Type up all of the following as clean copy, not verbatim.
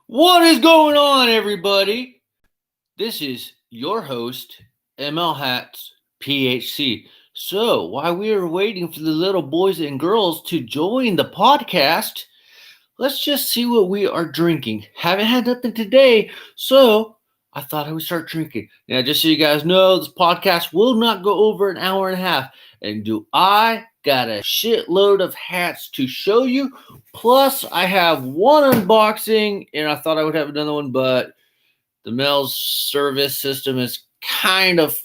What is going on, everybody? This is your host, MLHatz, PHC. So, while we are waiting for the little boys and girls to join the podcast, let's just see what we are drinking. Haven't had nothing today, so I thought I would start drinking. Now, just so you guys know, this podcast will not go over an hour and a half. And do I got a shitload of hats to show you? Plus, I have one unboxing, and I thought I would have another one, but the mail service system is kind of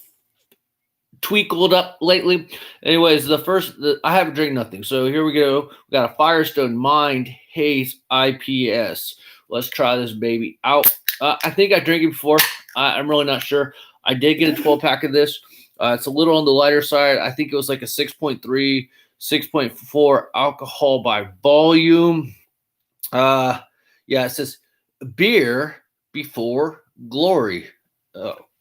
tweakled up lately. Anyways, I haven't drank nothing. So here we go. We got a Firestone Mind Haze IPS. Let's try this baby out. I think I drank it before. I'm really not sure. I did get a 12-pack of this. It's a little on the lighter side. I think it was like a 6.3, 6.4 alcohol by volume. Yeah, it says beer before glory.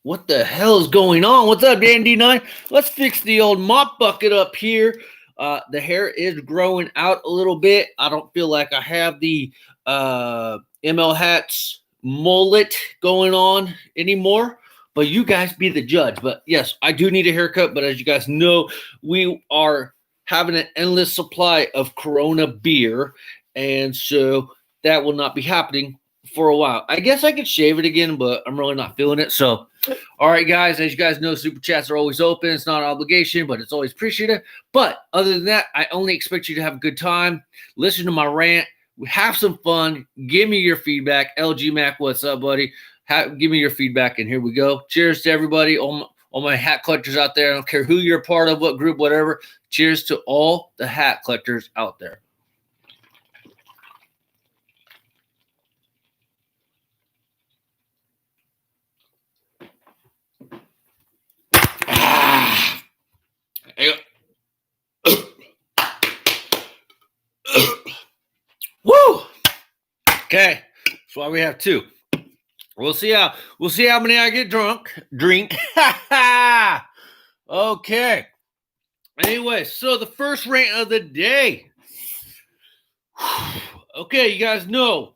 What the hell is going on? What's up, Dan D9? Let's fix the old mop bucket up here. The hair is growing out a little bit. I don't feel like I have the MLHatz mullet going on anymore. But you guys be the judge. But yes, I do need a haircut. But as you guys know, we are having an endless supply of Corona beer. And so that will not be happening for a while. I guess I could shave it again, but I'm really not feeling it. So, all right, guys, as you guys know, super chats are always open. It's not an obligation, but it's always appreciated. But other than that, I only expect you to have a good time. Listen to my rant. Have some fun. Give me your feedback. LG Mac, what's up, buddy? Give me your feedback, and here we go. Cheers to everybody, all my hat collectors out there. I don't care who you're a part of, what group, whatever. Cheers to all the hat collectors out there. Woo! Okay, that's why we have two. We'll see how many I get drink. Okay. Anyway, so the first rant of the day. Okay, you guys know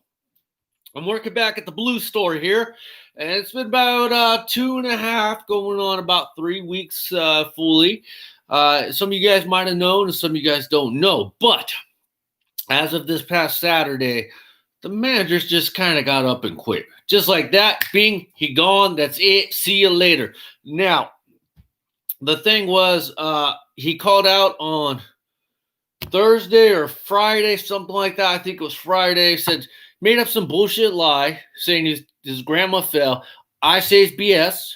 I'm working back at the Blue Store here, and it's been about 2.5, going on about 3 weeks fully. Some of you guys might have known, and some of you guys don't know. But as of this past Saturday, the managers just kind of got up and quit. Just like that, bing, he gone. That's it. See you later. Now, the thing was, he called out on Thursday or Friday, something like that. I think it was Friday. Said, made up some bullshit lie saying his grandma fell. I say it's BS.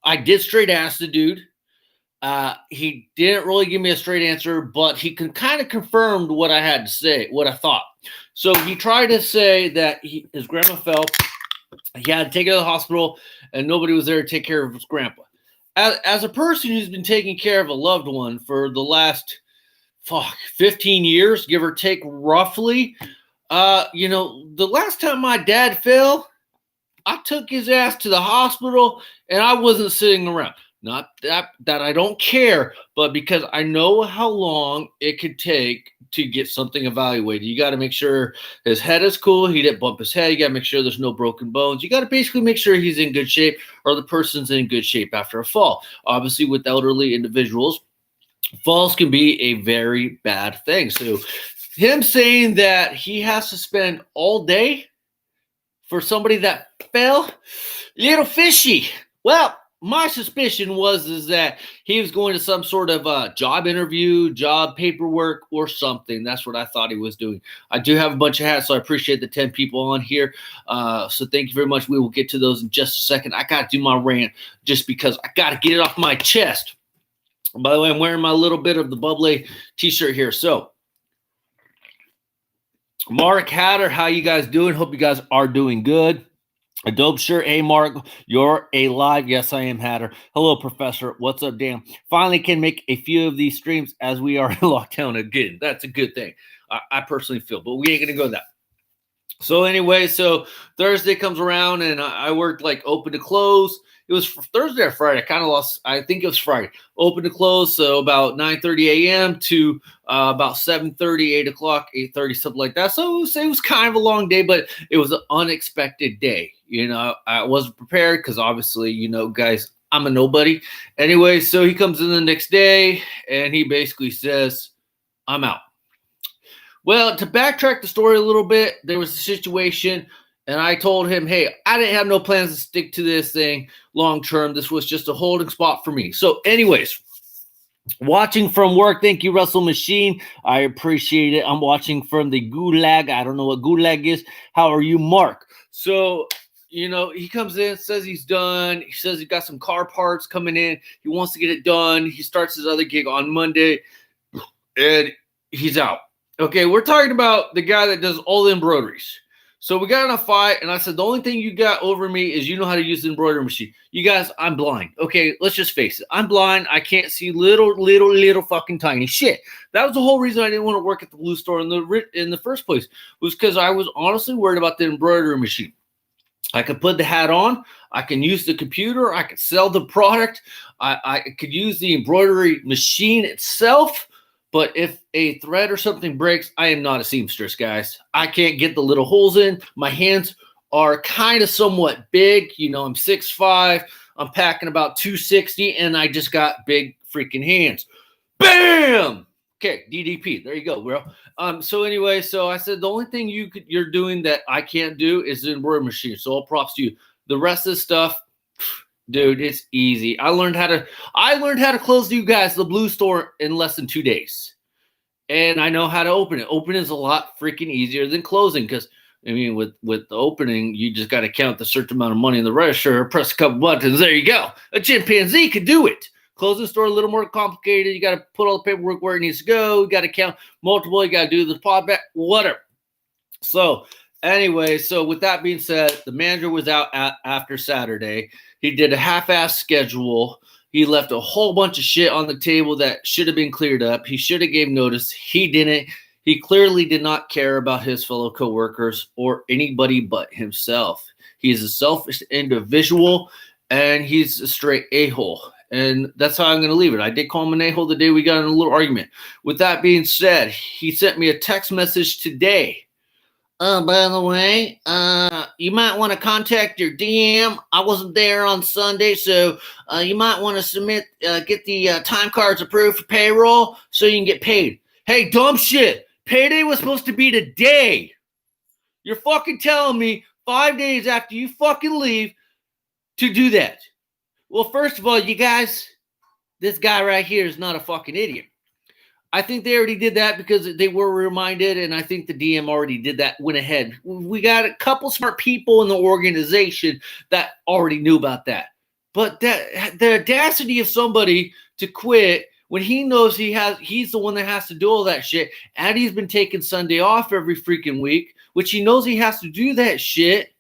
I did straight ask the dude. He didn't really give me a straight answer, but he kind of confirmed what I had to say, what I thought. So he tried to say that his grandma fell. He had to take her to the hospital, and nobody was there to take care of his grandpa. As a person who's been taking care of a loved one for the last 15 years, give or take roughly, the last time my dad fell, I took his ass to the hospital, and I wasn't sitting around. Not that I don't care, but because I know how long it could take to get something evaluated. You got to make sure his head is cool. He didn't bump his head. You got to make sure there's no broken bones. You got to basically make sure he's in good shape, or the person's in good shape after a fall. Obviously, with elderly individuals, falls can be a very bad thing. So him saying that he has to spend all day for somebody that fell, little fishy. Well, my suspicion is that he was going to some sort of job interview, job paperwork, or something. That's what I thought he was doing. I do have a bunch of hats, so I appreciate the 10 people on here. So thank you very much. We will get to those in just a second. I got to do my rant just because I got to get it off my chest. By the way, I'm wearing my little bit of the bubbly t-shirt here. So, Mark Hatter, how you guys doing? Hope you guys are doing good. A dope shirt. Hey, Mark, you're alive. Yes, I am, Hatter. Hello, Professor. What's up, Dan? Finally can make a few of these streams as we are in lockdown again. That's a good thing. I personally feel, but we ain't going to go that. So anyway, so Thursday comes around, and I worked like open to close. It was Thursday or Friday. I kind of lost. I think it was Friday. Open to close, so about 9:30 a.m. to about 7:30, 8 o'clock, 8:30, something like that. So it was kind of a long day, but it was an unexpected day. I wasn't prepared because obviously, guys, I'm a nobody. Anyway, so he comes in the next day and he basically says, I'm out. Well, to backtrack the story a little bit, there was a situation, and I told him, hey, I didn't have no plans to stick to this thing long term. This was just a holding spot for me. So, anyways, watching from work. Thank you, Russell Machine. I appreciate it. I'm watching from the Gulag. I don't know what Gulag is. How are you, Mark? So, he comes in, says he's done. He says he got some car parts coming in. He wants to get it done. He starts his other gig on Monday, and he's out. Okay, we're talking about the guy that does all the embroideries. So we got in a fight, and I said, the only thing you got over me is you know how to use the embroidery machine. You guys, I'm blind. Okay, let's just face it. I'm blind. I can't see little fucking tiny shit. That was the whole reason I didn't want to work at the Blue Store in the first place, was because I was honestly worried about the embroidery machine. I could put the hat on. I can use the computer. I could sell the product. I could use the embroidery machine itself. But if a thread or something breaks, I am not a seamstress, guys. I can't get the little holes in. My hands are kind of somewhat big. I'm 6'5". I'm packing about 260, and I just got big freaking hands. Bam! Okay, DDP. There you go, bro. So anyway, so I said the only thing you're doing that I can't do is the embroidery machine. So all props to you. The rest of the stuff, dude, it's easy. I learned how to close you guys the Blue Store in less than 2 days. And I know how to open it. Opening is a lot freaking easier than closing because, with the opening, you just got to count the certain amount of money in the register, press a couple buttons. There you go. A chimpanzee could do it. Closing store a little more complicated. You got to put all the paperwork where it needs to go. You got to count multiple. You got to do the pod back, whatever. So anyway, so with that being said, the manager was out after Saturday. He did a half-ass schedule. He left a whole bunch of shit on the table that should have been cleared up. He should have gave notice. He didn't. He clearly did not care about his fellow coworkers or anybody but himself. He's a selfish individual, and he's a straight a-hole. And that's how I'm going to leave it. I did call him an a-hole the day we got in a little argument. With that being said, he sent me a text message today. By the way, you might want to contact your DM. I wasn't there on Sunday, so you might want to get the time cards approved for payroll so you can get paid. Hey, dumb shit. Payday was supposed to be today. You're fucking telling me 5 days after you fucking leave to do that. Well, first of all, you guys, this guy right here is not a fucking idiot. I think they already did that because they were reminded, and I think the DM already did that, went ahead. We got a couple smart people in the organization that already knew about that. But the audacity of somebody to quit when he knows he's the one that has to do all that shit, and he's been taking Sunday off every freaking week, which he knows he has to do that shit,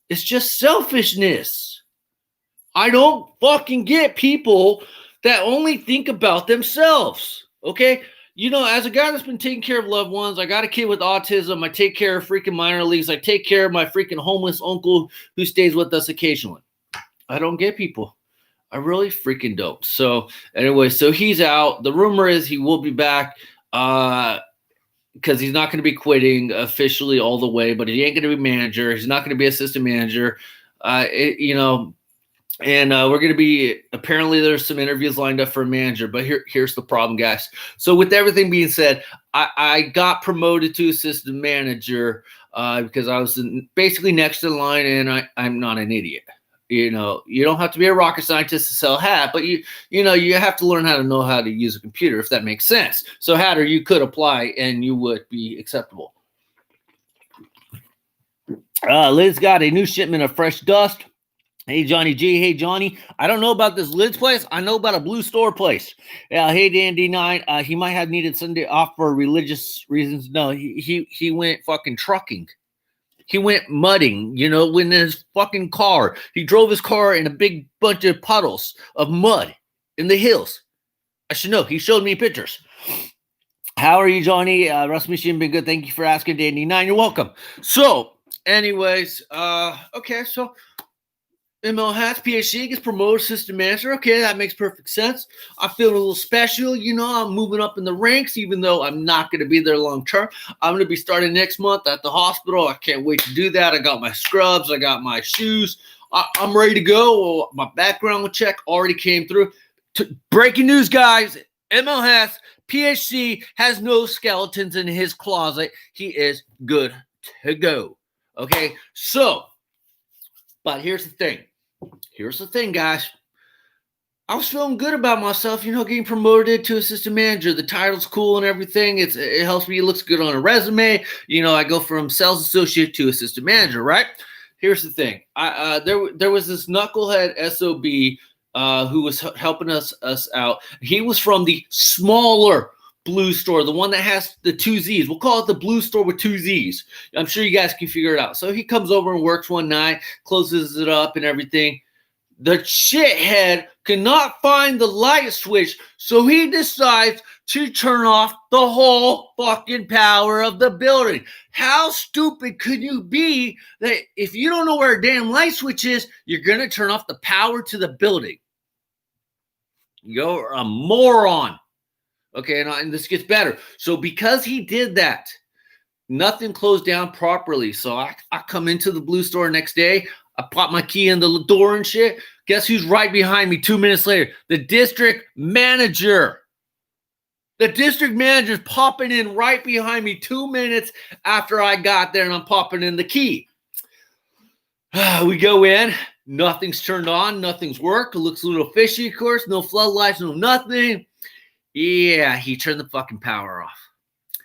it's just selfishness. I don't fucking get people that only think about themselves. Okay, as a guy that's been taking care of loved ones, I got a kid with autism. I take care of freaking minor leagues. I take care of my freaking homeless uncle who stays with us occasionally. I don't get people. I really freaking don't. So anyway, so he's out. The rumor is he will be back because he's not going to be quitting officially all the way, but he ain't going to be manager. He's not going to be assistant manager. And we're going to be, apparently there's some interviews lined up for a manager, but here's the problem, guys. So with everything being said, I got promoted to assistant manager because I was basically next in line, and I'm not an idiot. You don't have to be a rocket scientist to sell a hat, but you have to learn how to use a computer, if that makes sense. So Hatter, you could apply and you would be acceptable. Liz got a new shipment of fresh dust. Hey, Johnny G. Hey, Johnny. I don't know about this Lid's place. I know about a Blue Store place. Hey, Dan D9. He might have needed Sunday off for religious reasons. No, he went fucking trucking. He went mudding, in his fucking car. He drove his car in a big bunch of puddles of mud in the hills. I should know. He showed me pictures. How are you, Johnny? Russ Machine been good. Thank you for asking, Dan D9. You're welcome. So, anyways, okay, so MLHatz, PhD, gets promoted assistant manager. Okay, that makes perfect sense. I feel a little special. I'm moving up in the ranks, even though I'm not going to be there long term. I'm going to be starting next month at the hospital. I can't wait to do that. I got my scrubs. I got my shoes. I'm ready to go. My background check already came through. Breaking news, guys. MLHatz, PhD, has no skeletons in his closet. He is good to go. Okay, so, but here's the thing. Here's the thing, guys. I was feeling good about myself, getting promoted to assistant manager. The title's cool and everything. It helps me. It looks good on a resume. I go from sales associate to assistant manager, right? Here's the thing. There was this knucklehead SOB who was helping us out. He was from the smaller blue store, the one that has the 2 Z's. We'll call it the blue store with 2 Z's. I'm sure you guys can figure it out. So he comes over and works one night, closes it up and everything. The shithead cannot find the light switch, so he decides to turn off the whole fucking power of the building. How stupid could you be that if you don't know where a damn light switch is, you're going to turn off the power to the building? You're a moron. Okay, and this gets better. So because he did that, nothing closed down properly. So I come into the blue store next day. I pop my key in the door and shit. Guess who's right behind me 2 minutes later? The district manager. The district manager's popping in right behind me 2 minutes after I got there, and I'm popping in the key. We go in. Nothing's turned on. Nothing's worked. It looks a little fishy, of course. No floodlights, no nothing. Yeah, he turned the fucking power off.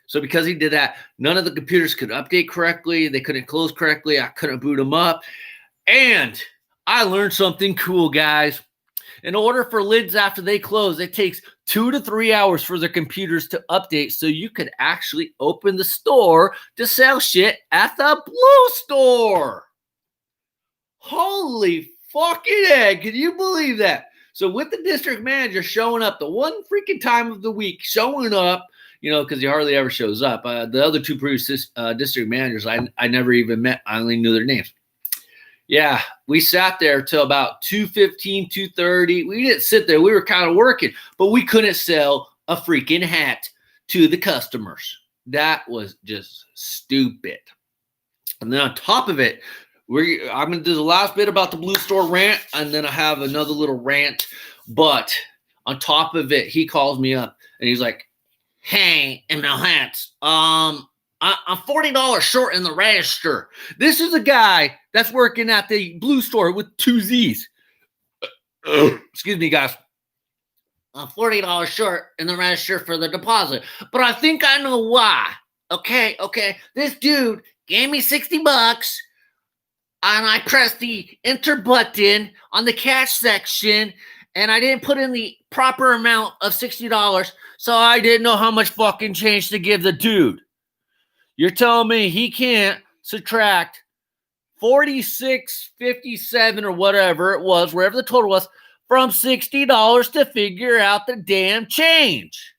So because he did that, none of the computers could update correctly. They couldn't close correctly. I couldn't boot them up. And I learned something cool, guys. In order for lids after they close, it takes 2 to 3 hours for their computers to update so you could actually open the store to sell shit at the blue store. Holy fucking egg. Can you believe that? So with the district manager showing up the one freaking time of the week, showing up, because he hardly ever shows up. The other two previous district managers, I never even met. I only knew their names. Yeah, we sat there till about 2:15, 2:30. We didn't sit there. We were kind of working, but we couldn't sell a freaking hat to the customers. That was just stupid. And then on top of it, I'm going to do the last bit about the blue store rant, and then I have another little rant. But on top of it, he calls me up, and he's like, "Hey, MLHatz, I'm $40 short in the register." This is a guy that's working at the blue store with 2 Z's. Excuse me, guys. I'm $40 short in the register for the deposit, but I think I know why. Okay. This dude gave me $60, and I pressed the enter button on the cash section, and I didn't put in the proper amount of $60, so I didn't know how much fucking change to give the dude. You're telling me he can't subtract 46.57 or whatever it was, wherever the total was, from $60 to figure out the damn change?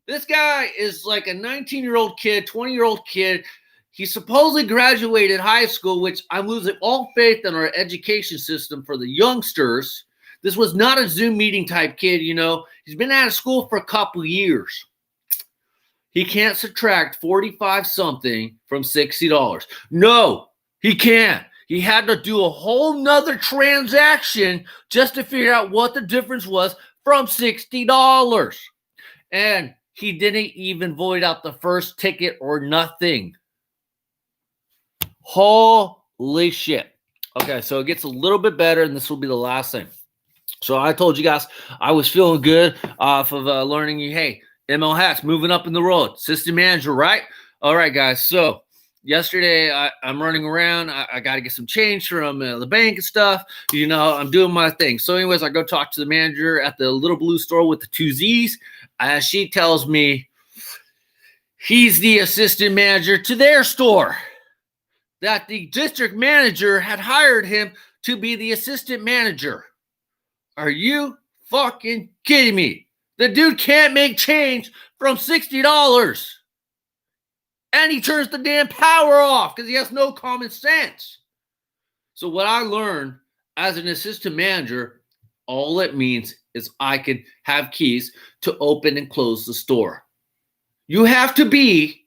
This guy is like a 19-year-old kid, 20-year-old kid. He supposedly graduated high school, which I'm losing all faith in our education system for the youngsters. This was not a Zoom meeting type kid, He's been out of school for a couple years. He can't subtract 45 something from $60. No, he can't. He had to do a whole nother transaction just to figure out what the difference was from $60. And he didn't even void out the first ticket or nothing. Holy shit. Okay, so it gets a little bit better, and this will be the last thing. So I told you guys I was feeling good off of learning hey, MLHatz moving up in the world, assistant manager, right? All right, guys. So yesterday I'm running around. I got to get some change from the bank and stuff. I'm doing my thing. So anyways, I go talk to the manager at the little blue store with the 2 Z's. She tells me he's the assistant manager to their store. That the district manager had hired him to be the assistant manager. Are you fucking kidding me? The dude can't make change from $60. And he turns the damn power off because he has no common sense. So what I learned as an assistant manager, all it means is I can have keys to open and close the store. You have to be.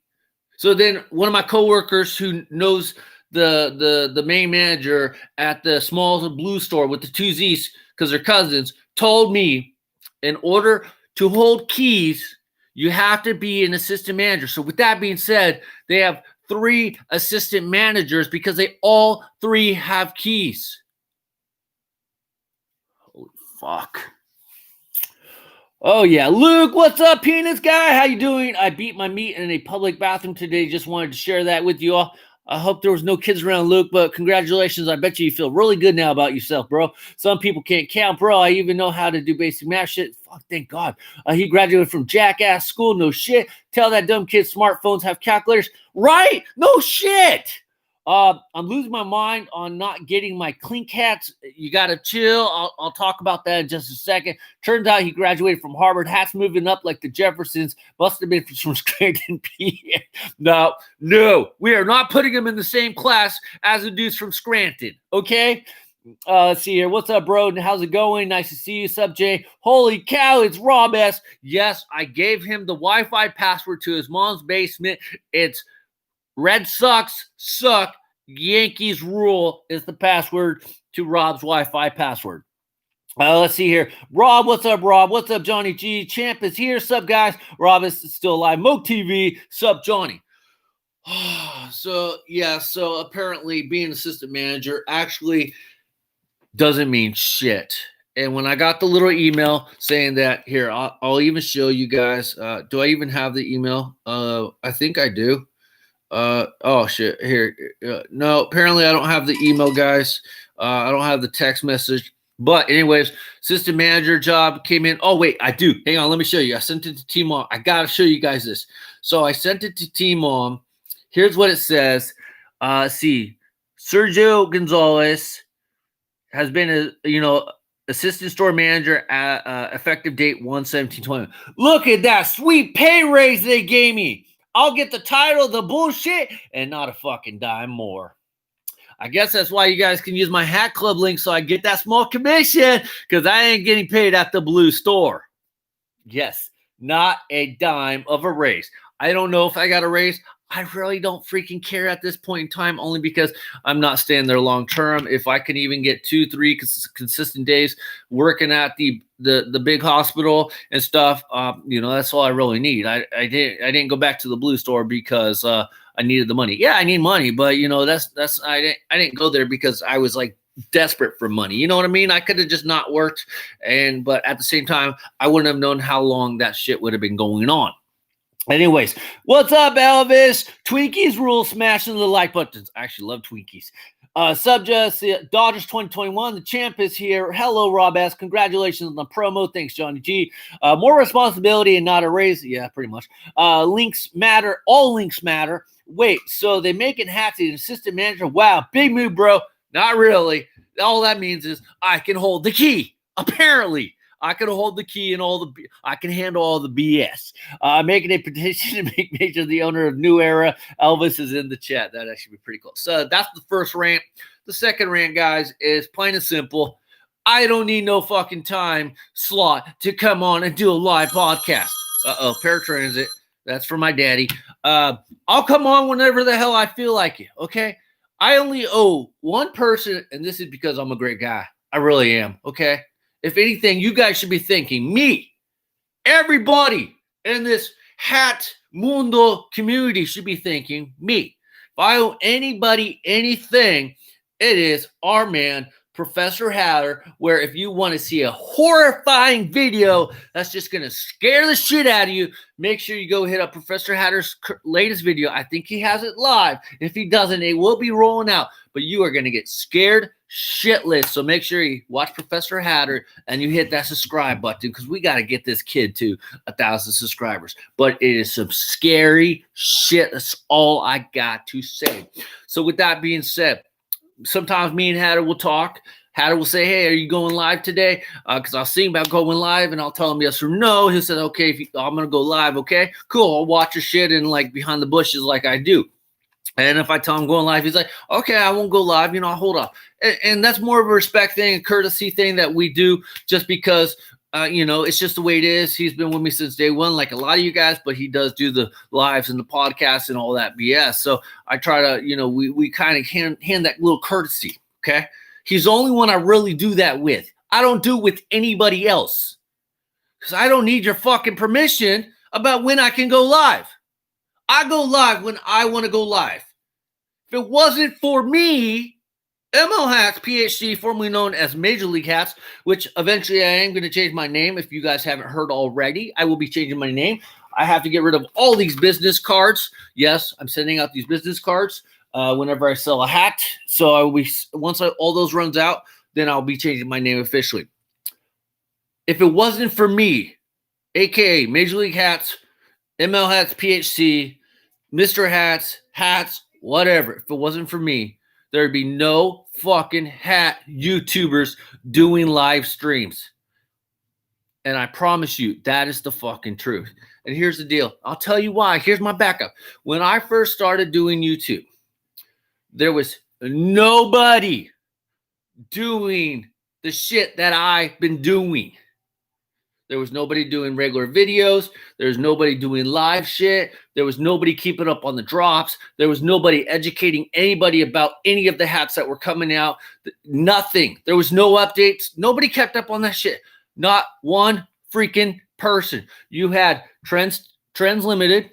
So then one of my coworkers who knows the main manager at the small blue store with the two Z's, because they're cousins, told me in order to hold keys, you have to be an assistant manager. So with that being said, they have 3 assistant managers because they all 3 have keys. Holy fuck. Oh yeah, Luke, what's up, penis guy? How you doing? I beat my meat in a public bathroom today. Just wanted to share that with you all. I hope there was no kids around, Luke, but congratulations. I bet you feel really good now about yourself, bro. Some people can't count, bro. I even know how to do basic math shit. Fuck, thank God. He graduated from jackass school. No shit. Tell that dumb kid smartphones have calculators. Right? No shit. I'm losing my mind on not getting my clink hats. You got to chill. I'll talk about that in just a second. Turns out he graduated from Harvard. Hats moving up like the Jeffersons. Must have been from Scranton, PA. No. We are not putting him in the same class as the dudes from Scranton. Okay? Let's see here. What's up, bro? How's it going? Nice to see you. Sub Jay. Holy cow, it's Rob S. Yes, I gave him the Wi-Fi password to his mom's basement. It's Red Sox suck, Yankees rule is the password to Rob's Wi-Fi password. Let's see here. Rob, what's up, Rob? What's up, Johnny G? Champ is here. Sup, guys? Rob is still alive. Mo TV. Sup, Johnny? So apparently being assistant manager actually doesn't mean shit. And when I got the little email saying that, here, I'll even show you guys. Do I even have the email? I think I do. Oh shit, here. No, apparently I don't have the email, guys. I don't have the text message. But anyways, assistant manager job came in. Oh wait, I do. Hang on, let me show you. I sent it to Team Mom. I gotta show you guys this. So I sent it to Team Mom. Here's what it says. See, Sergio Gonzalez has been assistant store manager at effective date 1/17/20. Look at that sweet pay raise they gave me. I'll get the title, the bullshit, and not a fucking dime more. I guess that's why you guys can use my Hat Club link so I get that small commission, because I ain't getting paid at the blue store. Yes, not a dime of a raise. I don't know if I got a raise. I really don't freaking care at this point in time, only because I'm not staying there long term. If I can even get 2-3 consistent days working at the big hospital and stuff, that's all I really need. I didn't go back to the blue store because I needed the money. Yeah, I need money, but I didn't go there because I was like desperate for money. You know what I mean? I could have just not worked, but at the same time, I wouldn't have known how long that shit would have been going on. Anyways, what's up, Elvis? Twinkies rule, smashing the like buttons. I actually love Twinkies. Subject, Dodgers 2021. The champ is here. Hello, Rob S. Congratulations on the promo. Thanks, Johnny G. More responsibility and not a raise. Yeah, pretty much. Links matter. All links matter. Wait, so they make it hats the assistant manager? Wow, big move, bro. Not really. All that means is I can hold the key. Apparently. I can hold the key and I can handle all the BS. Making a petition to make Major the owner of New Era. Elvis is in the chat. That'd actually be pretty cool. So that's the first rant. The second rant, guys, is plain and simple. I don't need no fucking time slot to come on and do a live podcast. Paratransit. That's for my daddy. I'll come on whenever the hell I feel like it, okay? I only owe one person, and this is because I'm a great guy. I really am, okay? If anything, you guys should be thanking me. Everybody in this Hat Mundo community should be thanking me. If I owe anybody anything, it is our man, Professor Hatter, where if you want to see a horrifying video that's just going to scare the shit out of you, make sure you go hit up Professor Hatter's latest video. I think he has it live. If he doesn't, it will be rolling out. But you are going to get scared shitless. So make sure you watch Professor Hatter and you hit that subscribe button, because we got to get this kid to 1,000 subscribers. But it is some scary shit. That's all I got to say. So with that being said, sometimes me and Hatter will talk. Hatter will say, hey, are you going live today? Because I'll see about going live, and I'll tell him yes or no. He'll say, okay, I'm going to go live, okay? Cool, I'll watch your shit and like behind the bushes like I do. And if I tell him I'm going live, he's like, okay, I won't go live. I'll hold up. And that's more of a respect thing, a courtesy thing that we do just because, it's just the way it is. He's been with me since day one, like a lot of you guys, but he does do the lives and the podcasts and all that BS. So I try to, we kind of hand that little courtesy, okay? He's the only one I really do that with. I don't do it with anybody else because I don't need your fucking permission about when I can go live. I go live when I want to go live. If it wasn't for me, MLHatz, PhD, formerly known as MLHatz, which eventually I am going to change my name. If you guys haven't heard already, I will be changing my name. I have to get rid of all these business cards. Yes, I'm sending out these business cards whenever I sell a hat. So I will be, once all those runs out, then I'll be changing my name officially. If it wasn't for me, aka MLHatz, MLHatz, PhD, Mr. Hats, whatever. If it wasn't for me, there'd be no fucking hat YouTubers doing live streams. And I promise you, that is the fucking truth. And here's the deal. I'll tell you why. Here's my backup. When I first started doing YouTube, there was nobody doing the shit that I've been doing. There was nobody doing regular videos. There was nobody doing live shit. There was nobody keeping up on the drops. There was nobody educating anybody about any of the hats that were coming out. Nothing. There was no updates. Nobody kept up on that shit. Not one freaking person. You had Trends Limited.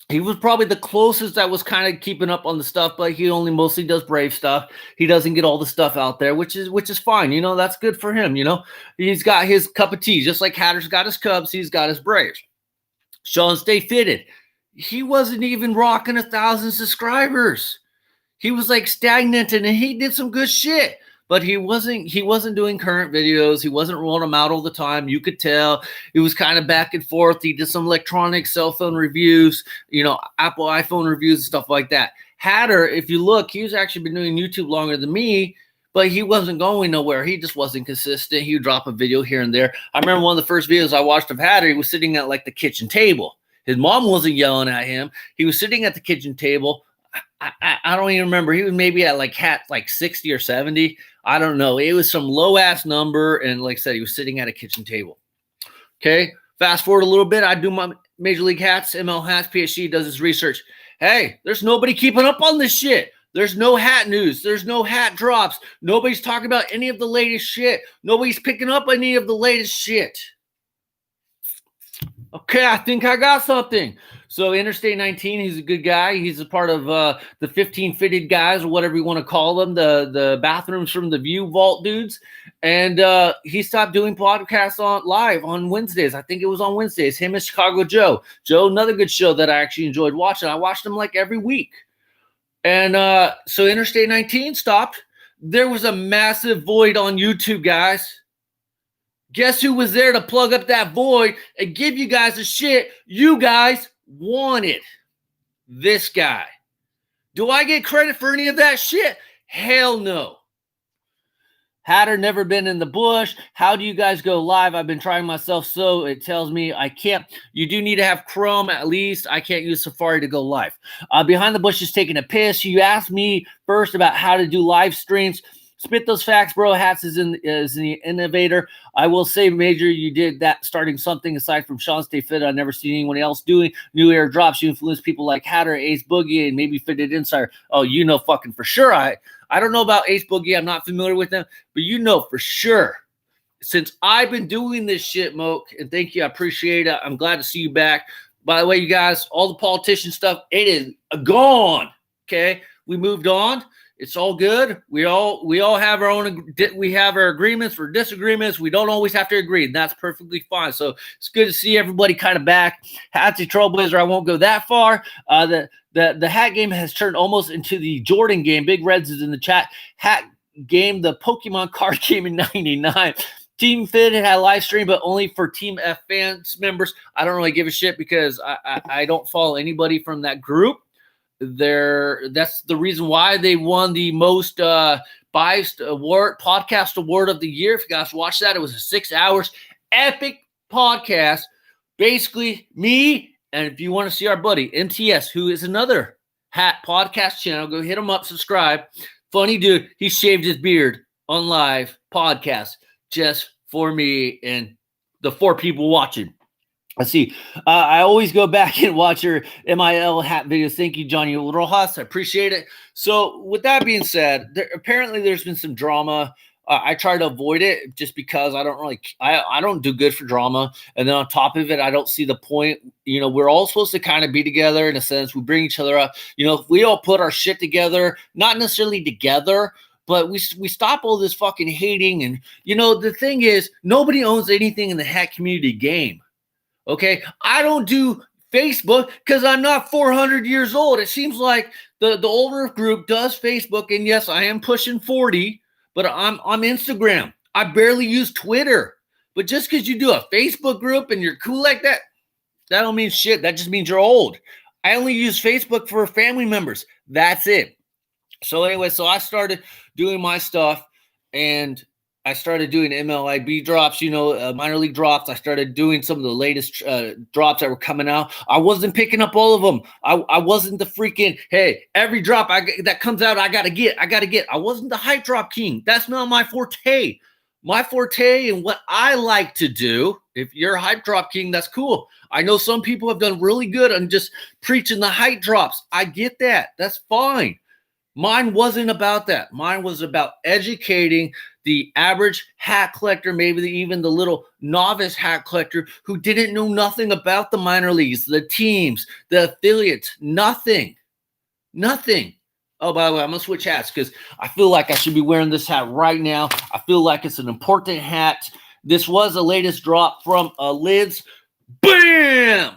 He was probably the closest that was kind of keeping up on the stuff, but he only mostly does Brave stuff. He doesn't get all the stuff out there, which is fine. That's good for him. He's got his cup of tea, just like Hatter's got his Cubs. He's got his Braves. Sean Stay Fitted. He wasn't even rocking 1,000 subscribers. He was like stagnant, and he did some good shit. But he wasn't doing current videos. He wasn't rolling them out all the time. You could tell he was kind of back and forth. He did some electronic cell phone reviews, Apple iPhone reviews and stuff like that. Hatter, if you look, he's actually been doing YouTube longer than me, but he wasn't going nowhere. He just wasn't consistent. He would drop a video here and there. I remember one of the first videos I watched of Hatter, he was sitting at like the kitchen table. His mom wasn't yelling at him. He was sitting at the kitchen table. I don't even remember. He was maybe at like 60 or 70. I don't know. It was some low ass number. And like I said, he was sitting at a kitchen table. Okay. Fast forward a little bit. I do my MLHatz, MLHatz, PhD does his research. Hey, there's nobody keeping up on this shit. There's no hat news. There's no hat drops. Nobody's talking about any of the latest shit. Nobody's picking up any of the latest shit. Okay, I think I got something. So Interstate 19, he's a good guy. He's a part of the 15 fitted guys, or whatever you want to call them, the bathrooms from the View Vault dudes. And he stopped doing podcasts live on Wednesdays. I think it was on Wednesdays. Him and Chicago Joe. Joe, another good show that I actually enjoyed watching. I watched him like every week. And so Interstate 19 stopped. There was a massive void on YouTube, guys. Guess who was there to plug up that void and give you guys the shit you guys wanted? This guy. Do I get credit for any of that shit? Hell no. Hatter never been in the bush. How do you guys go live? I've been trying myself, so it tells me I can't. You do need to have Chrome at least. I can't use Safari to go live. Behind the Bush is taking a piss. You asked me first about how to do live streams. Spit those facts, bro. Hats is the innovator. I will say, Major, you did that starting something aside from Sean Stay Fit. I've never seen anyone else doing new airdrops. You influence people like Hatter, Ace Boogie, and maybe Fitted Insider. Oh, fucking for sure. I don't know about Ace Boogie. I'm not familiar with them, but for sure. Since I've been doing this shit, Moke, and thank you. I appreciate it. I'm glad to see you back. By the way, you guys, all the politician stuff, it is gone. Okay? We moved on. It's all good. We all have our own. We have our agreements or disagreements. We don't always have to agree, and that's perfectly fine. So it's good to see everybody kind of back. Hatsy Trailblazer. I won't go that far. The hat game has turned almost into the Jordan game. Big Reds is in the chat. Hat game, the Pokemon card game in '99. Team Fit had a live stream, but only for Team F fans members. I don't really give a shit because I don't follow anybody from that group. That's the reason why they won the most biased award, podcast award of the year. If you guys watch that, it was a 6 hours epic podcast. Basically, me, and if you want to see our buddy MTS, who is another Hat podcast channel. Go hit him up, subscribe. Funny dude. He shaved his beard on live podcast just for me and the 4 people watching. Let's see. I always go back and watch your MLHatz videos. Thank you, Johnny Rojas. I appreciate it. So with that being said, apparently there's been some drama. I try to avoid it just because I don't do good for drama. And then on top of it, I don't see the point. We're all supposed to kind of be together in a sense. We bring each other up. If we all put our shit together, not necessarily together, but we stop all this fucking hating. And, the thing is, nobody owns anything in the hat community game. Okay, I don't do Facebook because I'm not 400 years old. It seems like the older group does Facebook, and yes, I am pushing 40, but I'm Instagram. I barely use Twitter. But just because you do a Facebook group and you're cool like that, that don't mean shit. That just means you're old. I only use Facebook for family members. That's it. So anyway, I started doing my stuff, and I started doing MLIB drops, minor league drops. I started doing some of the latest drops that were coming out. I wasn't picking up all of them. I wasn't the freaking, hey, every drop that comes out, I got to get. I wasn't the hype drop king. That's not my forte. My forte and what I like to do, if you're a hype drop king, that's cool. I know some people have done really good on just preaching the hype drops. I get that. That's fine. Mine wasn't about that. Mine was about educating the average hat collector, maybe even the little novice hat collector who didn't know nothing about the minor leagues, the teams, the affiliates, nothing. Oh, by the way, I'm going to switch hats because I feel like I should be wearing this hat right now. I feel like it's an important hat. This was the latest drop from Lids. Bam!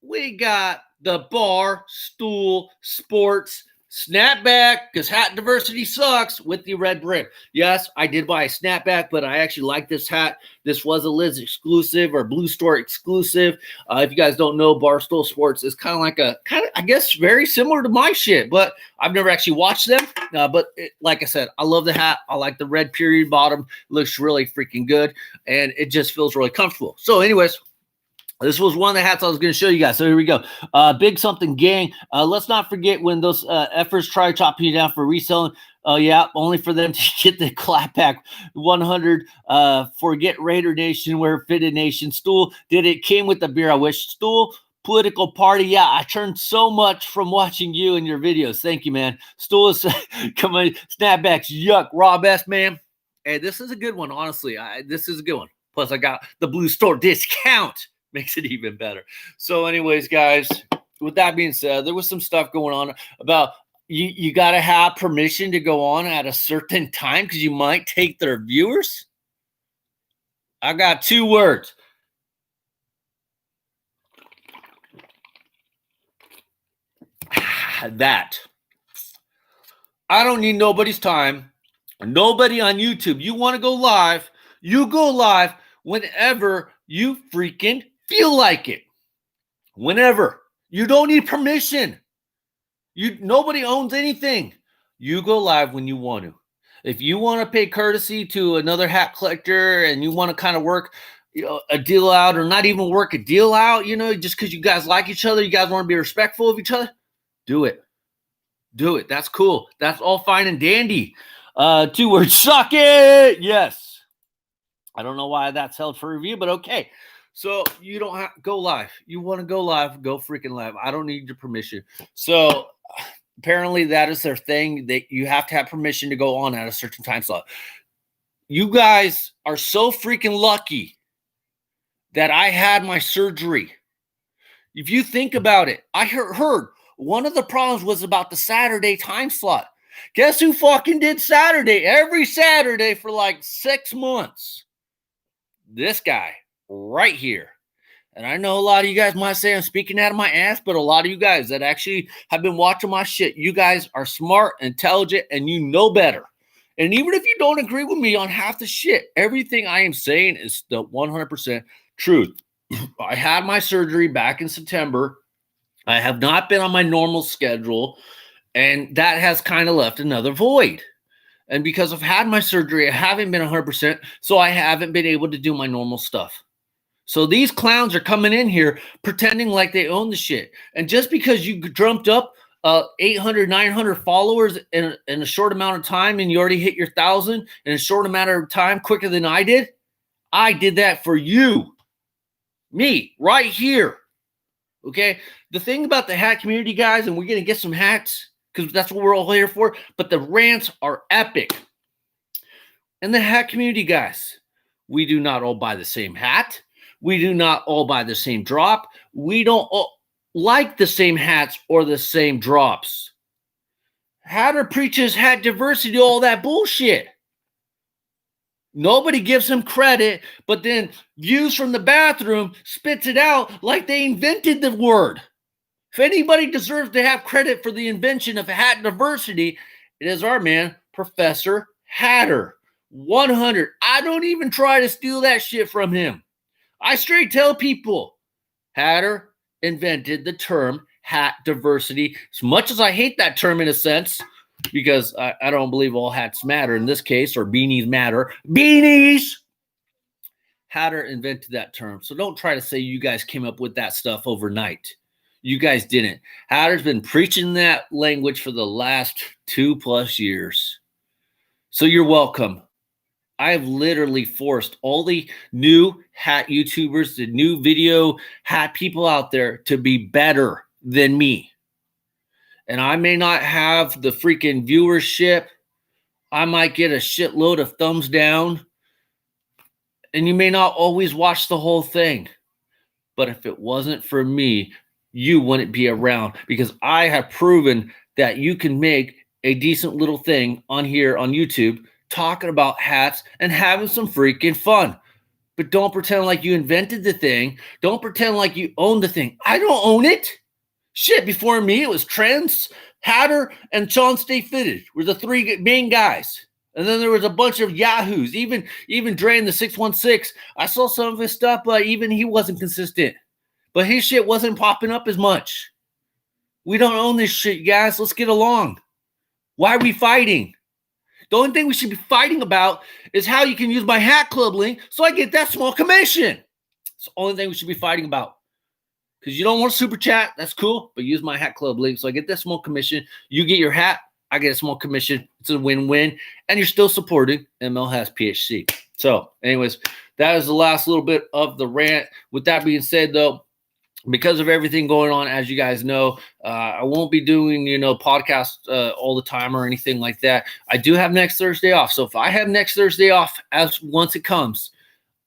We got the Bar Stool Sports snapback, because hat diversity sucks, with the red brim. Yes, I did buy a snapback, but I actually like this hat. This was a Liz exclusive or Blue Store exclusive. If you guys don't know, Barstool Sports is kind of, I guess, very similar to my shit, but I've never actually watched them. Like I said, I love the hat. I like the red period bottom. It looks really freaking good, and it just feels really comfortable. So anyways, this was one of the hats I was going to show you guys. So here we go. Big something gang. Let's not forget when those efforts try chopping you down for reselling. Yeah, only for them to get the clapback 100. Forget Raider Nation, where Fitted Nation. Stool did it. Came with the beer. I wish. Stool political party. Yeah, I turned so much from watching you and your videos. Thank you, man. Stool is come on. Snapbacks. Yuck. Raw best, man. Hey, this is a good one. Honestly, this is a good one. Plus, I got the Blue Store discount. Makes it even better. So anyways, guys, with that being said, there was some stuff going on about you got to have permission to go on at a certain time because you might take their viewers. I got 2 words. That. I don't need nobody's time. Nobody on YouTube. You want to go live, you go live whenever you freaking feel like it. Whenever. You don't need permission. Nobody owns anything. You go live when you want to. If you want to pay courtesy to another hat collector and you want to kind of work a deal out, or not even work a deal out, just because you guys like each other, you guys want to be respectful of each other, do it. Do it. That's cool. That's all fine and dandy. 2 words. Suck it. Yes. I don't know why that's held for review, but okay. So you don't have to go live. You want to go live, go freaking live. I don't need your permission. So apparently that is their thing, that you have to have permission to go on at a certain time slot. You guys are so freaking lucky that I had my surgery. If you think about it, I heard one of the problems was about the Saturday time slot. Guess who fucking did Saturday? Every Saturday for like 6 months. This guy right here. And I know a lot of you guys might say I'm speaking out of my ass, but a lot of you guys that actually have been watching my shit, you guys are smart, intelligent, and you know better. And even if you don't agree with me on half the shit, everything I am saying is the 100% truth. I had my surgery back in September. I have not been on my normal schedule, and that has kind of left another void. And because I've had my surgery, I haven't been 100%, so I haven't been able to do my normal stuff. So these clowns are coming in here pretending like they own the shit. And just because you jumped up 800, 900 followers in a short amount of time, and you already hit your 1,000 in a short amount of time quicker than I did. I did that for you. Me, right here. Okay? The thing about the hat community, guys, and we're going to get some hats because that's what we're all here for, but the rants are epic. And the hat community, guys, we do not all buy the same hat. We do not all buy the same drop. We don't all like the same hats or the same drops. Hatter preaches hat diversity, all that bullshit. Nobody gives him credit, but then Views from the Bathroom spits it out like they invented the word. If anybody deserves to have credit for the invention of hat diversity, it is our man, Professor Hatter. 100. I don't even try to steal that shit from him. I straight tell people, Hatter invented the term hat diversity. As much as I hate that term in a sense, because I don't believe all hats matter in this case, or beanies matter. Beanies! Hatter invented that term. So don't try to say you guys came up with that stuff overnight. You guys didn't. Hatter's been preaching that language for the last 2+ years. So you're welcome. I've literally forced all the new hat YouTubers, the new video hat people out there to be better than me. And I may not have the freaking viewership. I might get a shitload of thumbs down. And you may not always watch the whole thing. But if it wasn't for me, you wouldn't be around. Because I have proven that you can make a decent little thing on here on YouTube talking about hats and having some freaking fun. But don't pretend like you invented the thing. Don't pretend like you own the thing. I don't own it. Shit, before me, it was Trents, Hatter, and Sean Stay Fitted were the three main guys. And then there was a bunch of yahoos. Even Drain the 616. I saw some of his stuff, but even he wasn't consistent. But his shit wasn't popping up as much. We don't own this shit, guys. Let's get along. Why are we fighting? The only thing we should be fighting about is how you can use my hat club link so I get that small commission. It's the only thing we should be fighting about. Because you don't want super chat, that's cool, but use my hat club link so I get that small commission. You get your hat, I get a small commission. It's a win-win, and you're still supporting MLHatz PHC. So, anyways, that is the last little bit of the rant. With that being said, though, because of everything going on, as you guys know, I won't be doing, podcasts all the time or anything like that. I do have next Thursday off. So if I have next Thursday off, once it comes,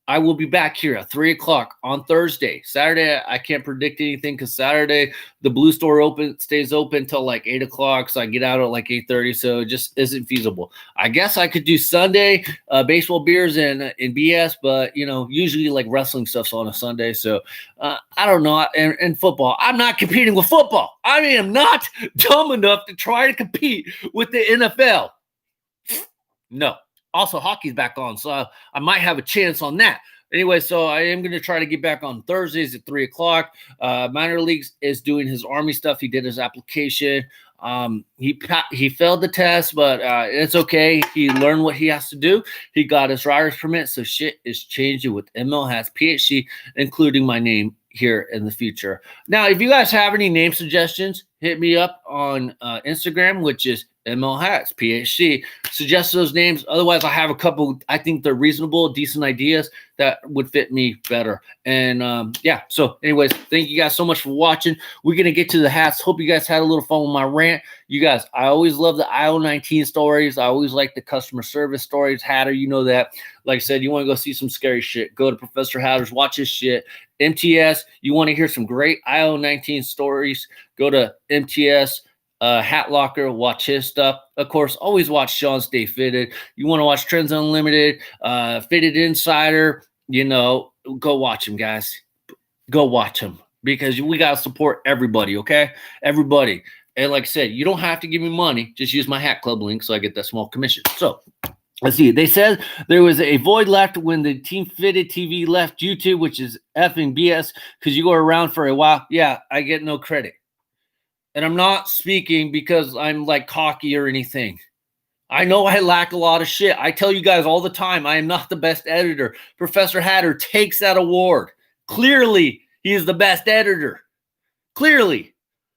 I will be back here at 3 o'clock on Thursday. Saturday, I can't predict anything because Saturday, the Blue Store stays open till like 8 o'clock. So I get out at like 8:30. So it just isn't feasible. I guess I could do Sunday, baseball beers and BS, but, usually like wrestling stuff's on a Sunday. So I don't know. And football, I'm not competing with football. I am not dumb enough to try to compete with the NFL. No. Also, hockey's back on, so I might have a chance on that. Anyway, so I am going to try to get back on Thursdays at 3 o'clock. Minor Leagues is doing his Army stuff. He did his application. He failed the test, but it's okay. He learned what he has to do. He got his rider's permit, so shit is changing with MLHatz PHC, including my name here in the future. Now, if you guys have any name suggestions, hit me up on Instagram, which is MLHatz PHC. Suggest those names. Otherwise, I have a couple. I think they're reasonable, decent ideas that would fit me better. And yeah. So, anyways, thank you guys so much for watching. We're gonna get to the hats. Hope you guys had a little fun with my rant. You guys, I always love the IO19 stories. I always like the customer service stories. Hatter, you know that. Like I said, you want to go see some scary shit, go to Professor Hatter's, watch his shit. MTS, you want to hear some great IO19 stories, go to MTS. Hat Locker, watch his stuff. Of course, always watch Sean Stay Fitted. You want to watch Trends Unlimited, Fitted Insider, go watch him, guys. Go watch him because we got to support everybody, okay? Everybody. And like I said, you don't have to give me money. Just use my hat club link so I get that small commission. So, let's see. They said there was a void left when the Team Fitted TV left YouTube, which is effing BS because you go around for a while. Yeah, I get no credit. And I'm not speaking because I'm like cocky or anything. I know I lack a lot of shit. I tell you guys all the time, I am not the best editor. Professor Hatter takes that award. Clearly, he is the best editor. Clearly.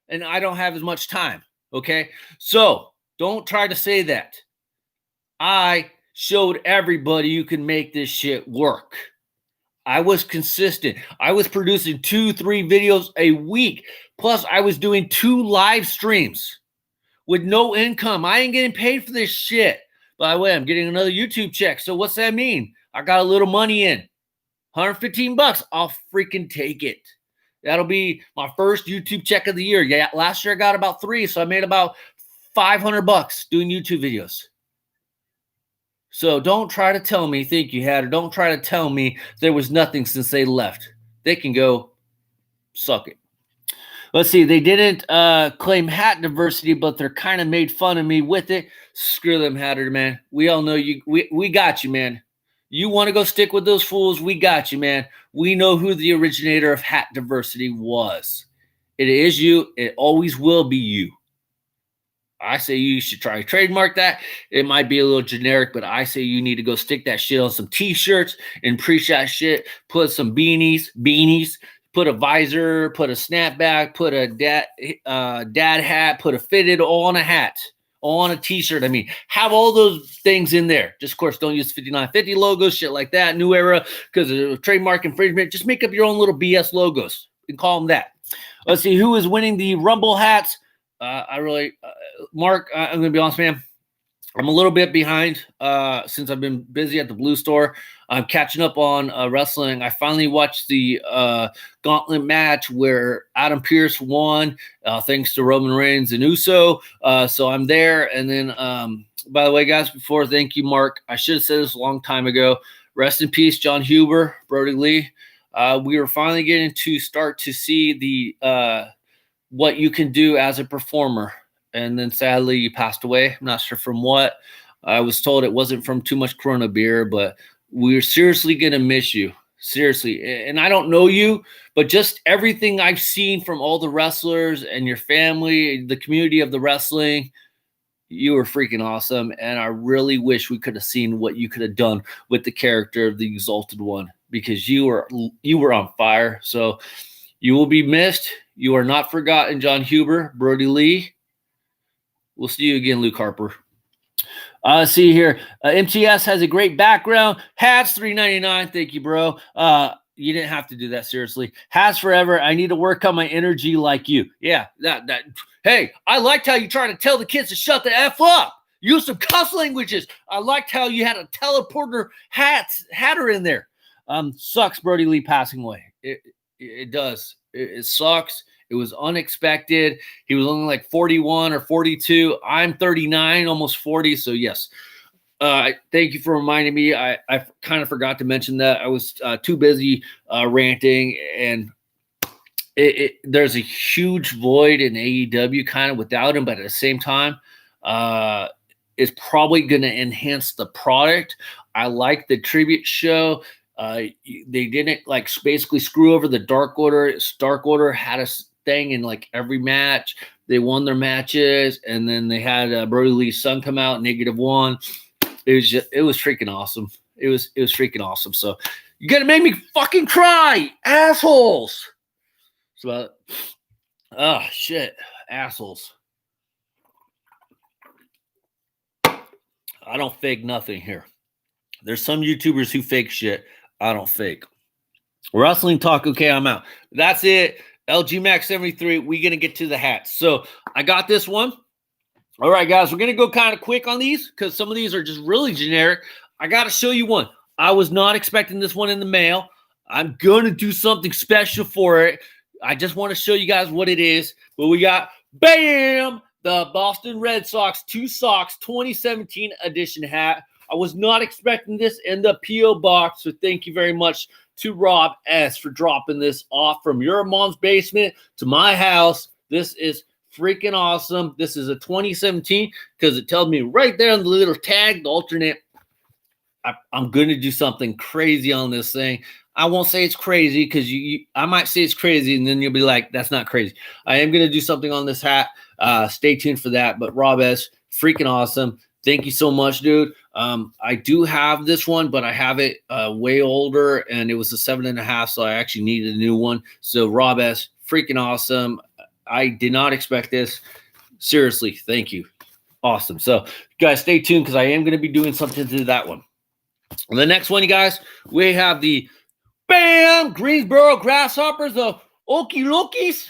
And I don't have as much time. Okay, so don't try to say that. I showed everybody you can make this shit work. I was consistent. I was producing 2-3 videos a week. Plus, I was doing 2 live streams with no income. I ain't getting paid for this shit. By the way, I'm getting another YouTube check. So what's that mean? I got a little money in. $115. I'll freaking take it. That'll be my first YouTube check of the year. Yeah, last year I got about 3, so I made about $500 doing YouTube videos. So don't try to tell me, think you had, or don't try to tell me there was nothing since they left. They can go suck it. Let's see. They didn't claim hat diversity, but they're kind of made fun of me with it. Screw them, Hatter, man. We all know you. We got you, man. You want to go stick with those fools? We got you, man. We know who the originator of hat diversity was. It is you. It always will be you. I say you should try to trademark that. It might be a little generic, but I say you need to go stick that shit on some t-shirts and preach that shit. Put some beanies, put a visor, put a snapback, put a dad hat, put a fitted, all on a hat, all on a t-shirt. I mean, have all those things in there. Just, of course, don't use 5950 logos, shit like that, New Era, because of trademark infringement. Just make up your own little BS logos and call them that. Let's see, who is winning the Rumble hats? Mark, I'm going to be honest, man. I'm a little bit behind since I've been busy at the Blue Store. I'm catching up on wrestling. I finally watched the gauntlet match where Adam Pearce won thanks to Roman Reigns and Uso. So I'm there. And then, by the way, guys, thank you, Mark. I should have said this a long time ago. Rest in peace, John Huber, Brody Lee. We were finally getting to start to see the what you can do as a performer. And then sadly, you passed away. I'm not sure from what. I was told it wasn't from too much Corona beer, but we're seriously going to miss you. Seriously. And I don't know you, but just everything I've seen from all the wrestlers and your family, the community of the wrestling, you were freaking awesome. And I really wish we could have seen what you could have done with the character of the Exalted One, because you were on fire. So you will be missed. You are not forgotten, John Huber, Brody Lee. We'll see you again, Luke Harper. See here. MTS has a great background. Hats, $3.99. Thank you, bro. You didn't have to do that, seriously. Hats forever. I need to work on my energy like you. Yeah, that. Hey, I liked how you tried to tell the kids to shut the F up. Use some cuss languages. I liked how you had a teleporter hatter in there. Sucks Brody Lee passing away. It does. It sucks. It was unexpected. He was only like 41 or 42. I'm 39, almost 40. So, yes. Thank you for reminding me. I kind of forgot to mention that. I was too busy ranting. And there's a huge void in AEW kind of without him. But at the same time, it's probably going to enhance the product. I like the tribute show. They didn't basically screw over the Dark Order. Dark Order had a thing in every match. They won their matches, and then they had Brody Lee's son come out, -1. It was freaking awesome. It was freaking awesome. So you gotta make me fucking cry, assholes. So shit, assholes. I don't fake nothing here. There's some YouTubers who fake shit. I don't fake. Wrestling talk. Okay, I'm out. That's it. LG Max 73. We're going to get to the hats. So I got this one. All right, guys. We're going to go kind of quick on these because some of these are just really generic. I got to show you one. I was not expecting this one in the mail. I'm going to do something special for it. I just want to show you guys what it is. But we got, bam, the Boston Red Sox 2 Socks 2017 edition hat. I was not expecting this in the P.O. box, so thank you very much to Rob S. for dropping this off from your mom's basement to my house. This is freaking awesome. This is a 2017 because it tells me right there on the little tag, the alternate. I'm going to do something crazy on this thing. I won't say it's crazy because I might say it's crazy, and then you'll be like, that's not crazy. I am going to do something on this hat. Stay tuned for that. But Rob S., freaking awesome. Thank you so much, dude. I do have this one, but I have it way older, and it was a 7.5, so I actually needed a new one. So Rob S., freaking awesome. I did not expect this. Seriously, thank you. Awesome. So, guys, stay tuned because I am going to be doing something to that one. The next one, you guys, we have the Bam Greensboro Grasshoppers, the Okie Lokies.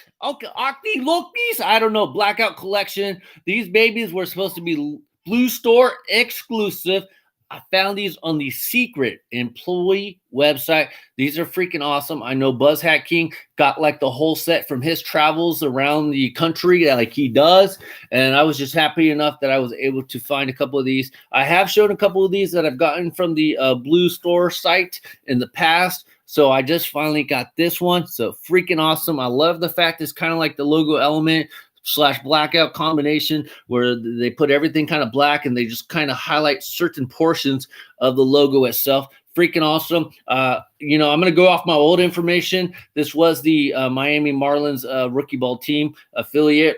I don't know, Blackout Collection. These babies were supposed to be Blue Store exclusive. I found these on the secret employee website. These are freaking awesome. I know Buzz Hat King got like the whole set from his travels around the country like he does. And I was just happy enough that I was able to find a couple of these. I have shown a couple of these that I've gotten from the Blue Store site in the past. So I just finally got this one. So freaking awesome. I love the fact it's kind of like the logo element / blackout combination where they put everything kind of black and they just kind of highlight certain portions of the logo itself. Freaking awesome. I'm going to go off my old information. This was the Miami Marlins rookie ball team affiliate.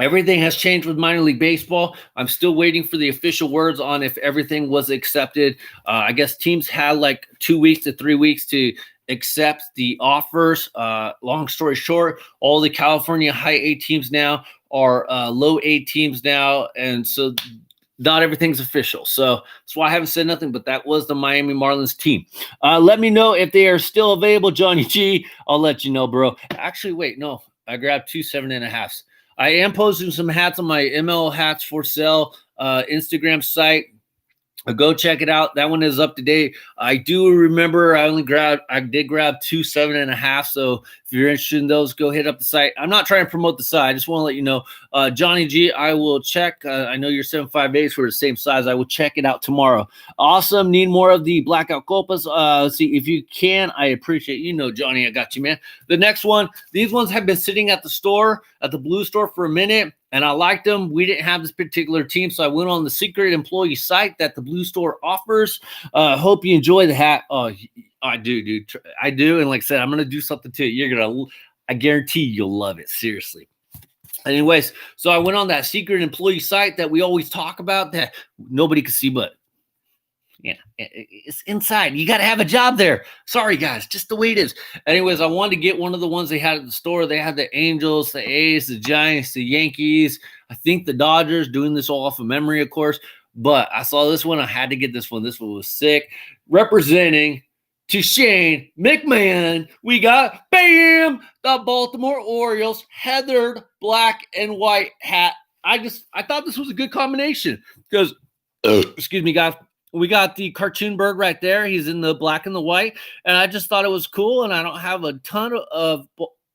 Everything has changed with minor league baseball. I'm still waiting for the official words on if everything was accepted. I guess teams had like 2 weeks to 3 weeks to accept the offers. Long story short, all the California high A teams now are low A teams now. And so not everything's official. So that's why I haven't said nothing, but that was the Miami Marlins team. Let me know if they are still available, Johnny G. I'll let you know, bro. Actually, wait, no. I grabbed 2 7.5s. I am posting some hats on my MLHatz for sale Instagram site. Go check it out. That one is up to date. I do remember I did grab 2 7.5. So if you're interested in those, go hit up the site. I'm not trying to promote the site. I just want to let you know, Johnny G, I will check. I know you're 7.5/8 for the same size. I will check it out tomorrow. Awesome. Need more of the Blackout Copas. See if you can. I appreciate Johnny. I got you, man. The next one. These ones have been sitting at the store, at the Blue Store for a minute. And I liked them. We didn't have this particular team, so I went on the secret employee site that the Blue Store offers. Hope you enjoy the hat. Oh, I do, dude. I do. And like I said, I'm going to do something to it. I guarantee you'll love it. Seriously. Anyways, so I went on that secret employee site that we always talk about that nobody can see but. Yeah, it's inside. You got to have a job there. Sorry, guys, just the way it is. Anyways, I wanted to get one of the ones they had at the store. They had the Angels, the A's, the Giants, the Yankees. I think the Dodgers, doing this all off of memory, of course. But I saw this one. I had to get this one. This one was sick. Representing to Shane McMahon, we got, bam, the Baltimore Orioles heathered black and white hat. I thought this was a good combination because, excuse me, guys. We got the cartoon bird right there. He's in the black and the white. And I just thought it was cool. And I don't have a ton of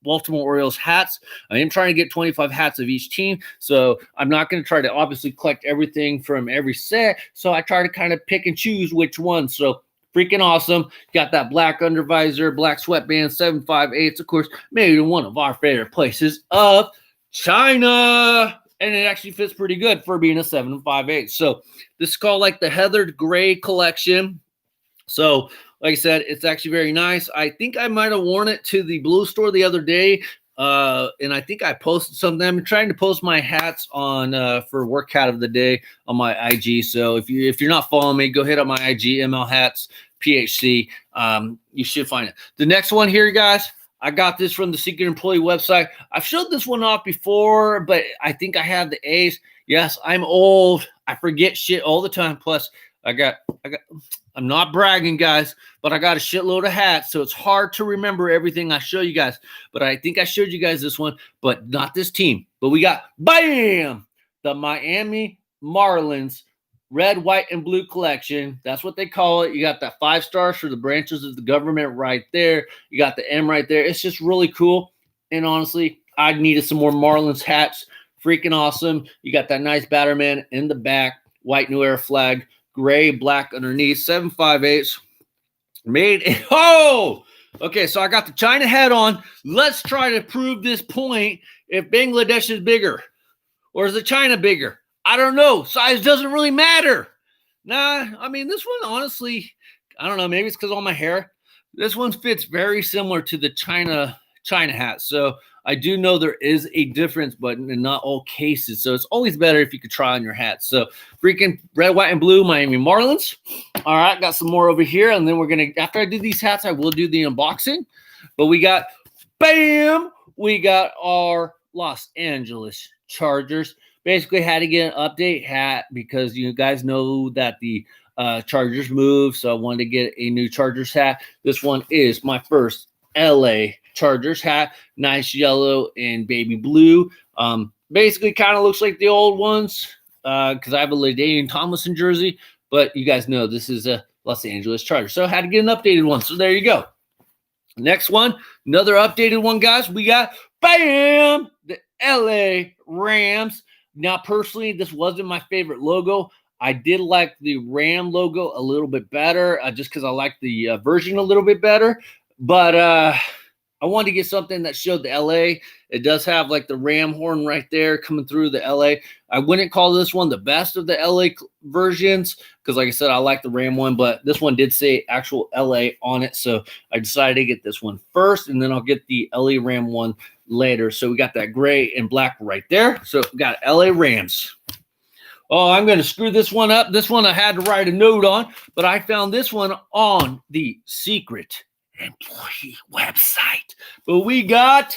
Baltimore Orioles hats. I am trying to get 25 hats of each team. So I'm not going to try to obviously collect everything from every set. So I try to kind of pick and choose which one. So freaking awesome. Got that black undervisor, black sweatband, 7.5/8. Of course, maybe one of our favorite places of China. And it actually fits pretty good for being a 7.5/8. So this is called like the Heathered Gray Collection. So like I said, it's actually very nice. I think I might have worn it to the Blue Store the other day. And I think I posted something. I'm trying to post my hats on for work hat of the day on my IG. So if you're not following me, go hit up my IG, MLHatz PHC. You should find it. The next one here, guys. I got this from the secret employee website. I've showed this one off before, but I think I have the A's. Yes, I'm old. I forget shit all the time. Plus, I'm not bragging, guys, but I got a shitload of hats, so it's hard to remember everything I show you guys. But I think I showed you guys this one, but not this team. But we got, bam, the Miami Marlins red, white, and blue collection. That's what they call it. You got that 5 stars for the branches of the government right there. You got the M right there. It's just really cool. And honestly, I needed some more Marlins hats. Freaking awesome. You got that nice Batterman in the back. White New Era flag. Gray, black underneath. 7.5/8. Made in, okay, so I got the China hat on. Let's try to prove this point if Bangladesh is bigger. Or is it China bigger? I don't know. Size doesn't really matter. Nah, I mean, this one, honestly, I don't know. Maybe it's because of all my hair. This one fits very similar to the China hat. So I do know there is a difference, but in not all cases. So it's always better if you could try on your hats. So freaking red, white, and blue Miami Marlins. All right, got some more over here. And then we're going to, after I do these hats, I will do the unboxing. But we got, bam, we got our Los Angeles Chargers. Basically had to get an update hat because you guys know that the Chargers moved, so I wanted to get a new Chargers hat. This one is my first LA Chargers hat. Nice yellow and baby blue. Basically kind of looks like the old ones because I have a LaDainian Tomlinson jersey, but you guys know this is a Los Angeles Chargers. So I had to get an updated one. So there you go. Next one, another updated one, guys. We got, bam, the LA Rams. Now, personally, this wasn't my favorite logo. I did like the Ram logo a little bit better just because I like the version a little bit better. But I wanted to get something that showed the LA. It does have like the Ram horn right there coming through the LA. I wouldn't call this one the best of the LA versions because, like I said, I like the Ram one, but this one did say actual LA on it. So I decided to get this one first, and then I'll get the LA Ram one later. So we got that gray and black right there. So we got LA Rams. Oh, I'm going to screw this one up. This one I had to write a note on, but I found this one on the secret employee website. But we got,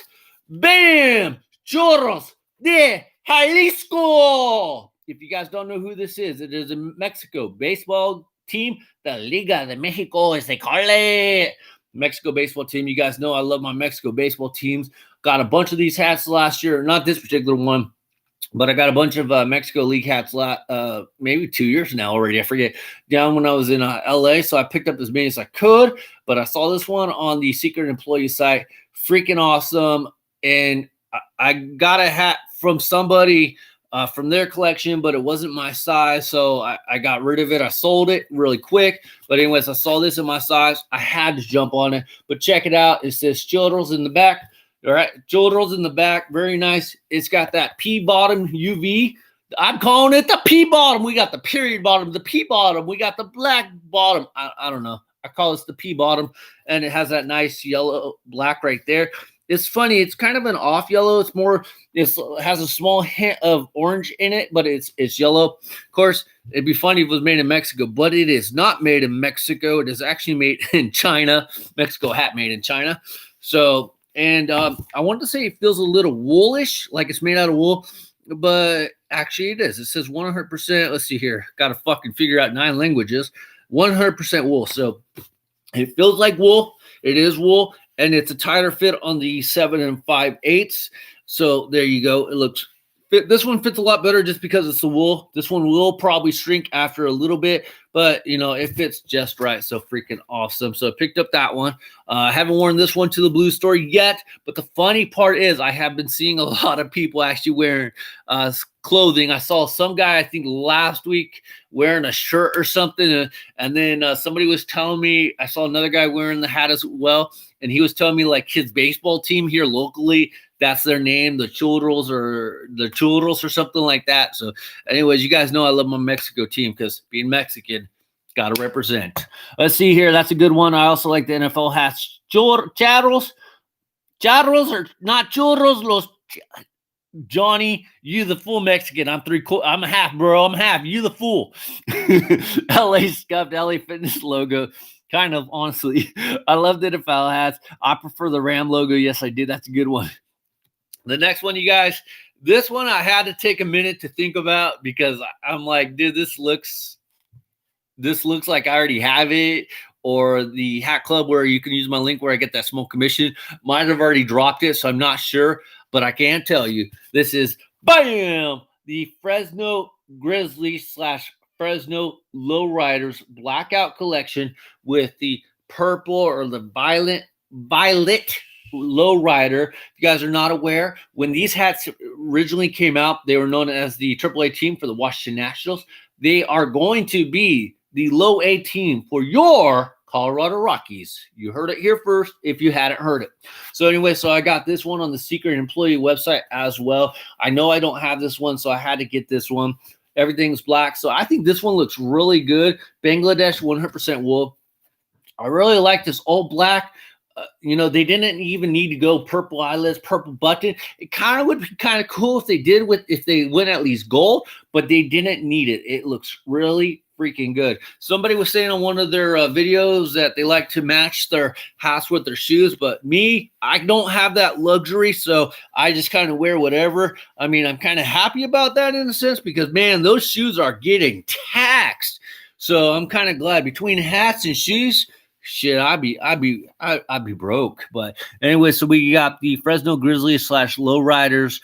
bam, Chorros de Jalisco. If you guys don't know who this is, it is a Mexico baseball team, the Liga de Mexico, as they call it. Mexico baseball team. You guys know I love my Mexico baseball teams. Got a bunch of these hats last year. Not this particular one, but I got a bunch of Mexico League hats maybe 2 years now already. I forget. Down when I was in LA, so I picked up as many as I could. But I saw this one on the secret employee site. Freaking awesome. And I got a hat from somebody from their collection, but it wasn't my size, so I got rid of it. I sold it really quick. But anyways, I saw this in my size. I had to jump on it. But check it out. It says Children's in the back. All right, Children's in the back. Very nice. It's got that P bottom UV. I'm calling it the P bottom. We got the period bottom, the P bottom. We got the black bottom. I don't know. I call this the P bottom, and it has that nice yellow black right there. It's funny. It's kind of an off yellow. It's more. It has a small hint of orange in it, but it's yellow. Of course, it'd be funny if it was made in Mexico, but it is not made in Mexico. It is actually made in China. Mexico hat made in China. So, and I wanted to say it feels a little woolish, like it's made out of wool, but actually it is. It says 100%. Let's see here. Got to fucking figure out 9 languages. 100% wool. So it feels like wool. It is wool. And it's a tighter fit on the 7 5/8. So there you go. It looks fit. This one fits a lot better just because it's the wool. This one will probably shrink after a little bit, but you know, it fits just right. So freaking awesome. So I picked up that one. I haven't worn this one to the Blue Store yet, but the funny part is I have been seeing a lot of people actually wearing clothing. I saw some guy, I think last week, wearing a shirt or something. And then somebody was telling me, I saw another guy wearing the hat as well. And he was telling me like his baseball team here locally, that's their name, the Churros or something like that. So anyways, you guys know I love my Mexico team because being Mexican, got to represent. Let's see here. That's a good one. I also like the NFL hats. Charros are not churros. Los Johnny, you the full Mexican. I'm a half, bro. I'm half. You the fool. LA scuffed LA Fitness logo. Kind of, honestly. I love the NFL hats. I prefer the Ram logo. Yes, I did. That's a good one. The next one, you guys. This one I had to take a minute to think about because I'm like, dude, this looks like I already have it. Or the Hat Club where you can use my link where I get that small commission. Might have already dropped it, so I'm not sure. But I can tell you, this is, bam, the Fresno Grizzlies / Fresno Lowriders Blackout Collection with the purple or the violet Lowrider. If you guys are not aware, when these hats originally came out, they were known as the AAA team for the Washington Nationals. They are going to be the low A team for your Colorado Rockies. You heard it here first if you hadn't heard it. So anyway, so I got this one on the secret employee website as well. I know I don't have this one, so I had to get this one. Everything's black. So I think this one looks really good. Bangladesh 100% wool. I really like this all black. They didn't even need to go purple eyelets, purple button. It kind of would be kind of cool if they went at least gold, but they didn't need it. It looks really freaking good. Somebody was saying on one of their videos that they like to match their hats with their shoes, but me, I don't have that luxury, so I just kind of wear whatever. I mean, I'm kind of happy about that in a sense because, man, those shoes are getting taxed. So I'm kind of glad between hats and shoes. Shit, I'd be broke. But anyway, so we got the Fresno Grizzlies / Lowriders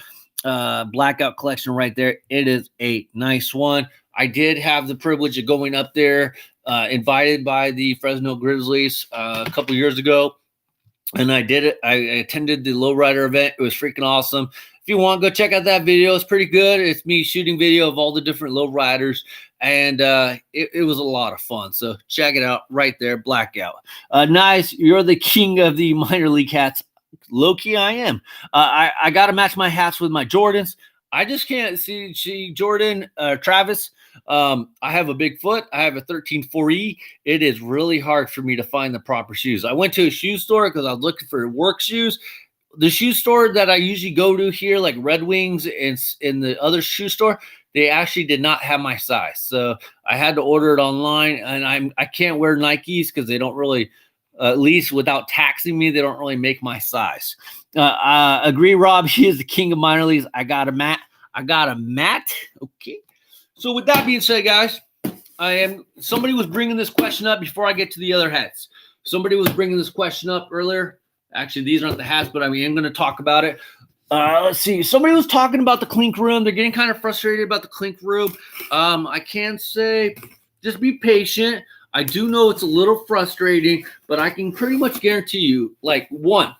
blackout collection right there. It is a nice one. I did have the privilege of going up there, invited by the Fresno Grizzlies a couple years ago, and I did it. I attended the lowrider event. It was freaking awesome. If you want, go check out that video. It's pretty good. It's me shooting video of all the different lowriders, and it was a lot of fun. So check it out right there, blackout. Nice. You're the king of the minor league hats. Low-key, I am. I got to match my hats with my Jordans. I just can't see Jordan, Travis. I have a big foot. I have a 13.4E. It is really hard for me to find the proper shoes. I went to a shoe store because I was looking for work shoes. The shoe store that I usually go to here, like Red Wings and in the other shoe store, they actually did not have my size. So I had to order it online, and I can't wear Nikes because they don't really, at least without taxing me, they don't really make my size. Agree, Rob. He is the king of minor leagues. I got a mat. Okay. So with that being said, guys, somebody was bringing this question up before I get to the other hats. Somebody was bringing this question up earlier. Actually, these aren't the hats, but I'm going to talk about it. Let's see. Somebody was talking about the clink room. They're getting kind of frustrated about the clink room. I can say just be patient. I do know it's a little frustrating, but I can pretty much guarantee you, like, one,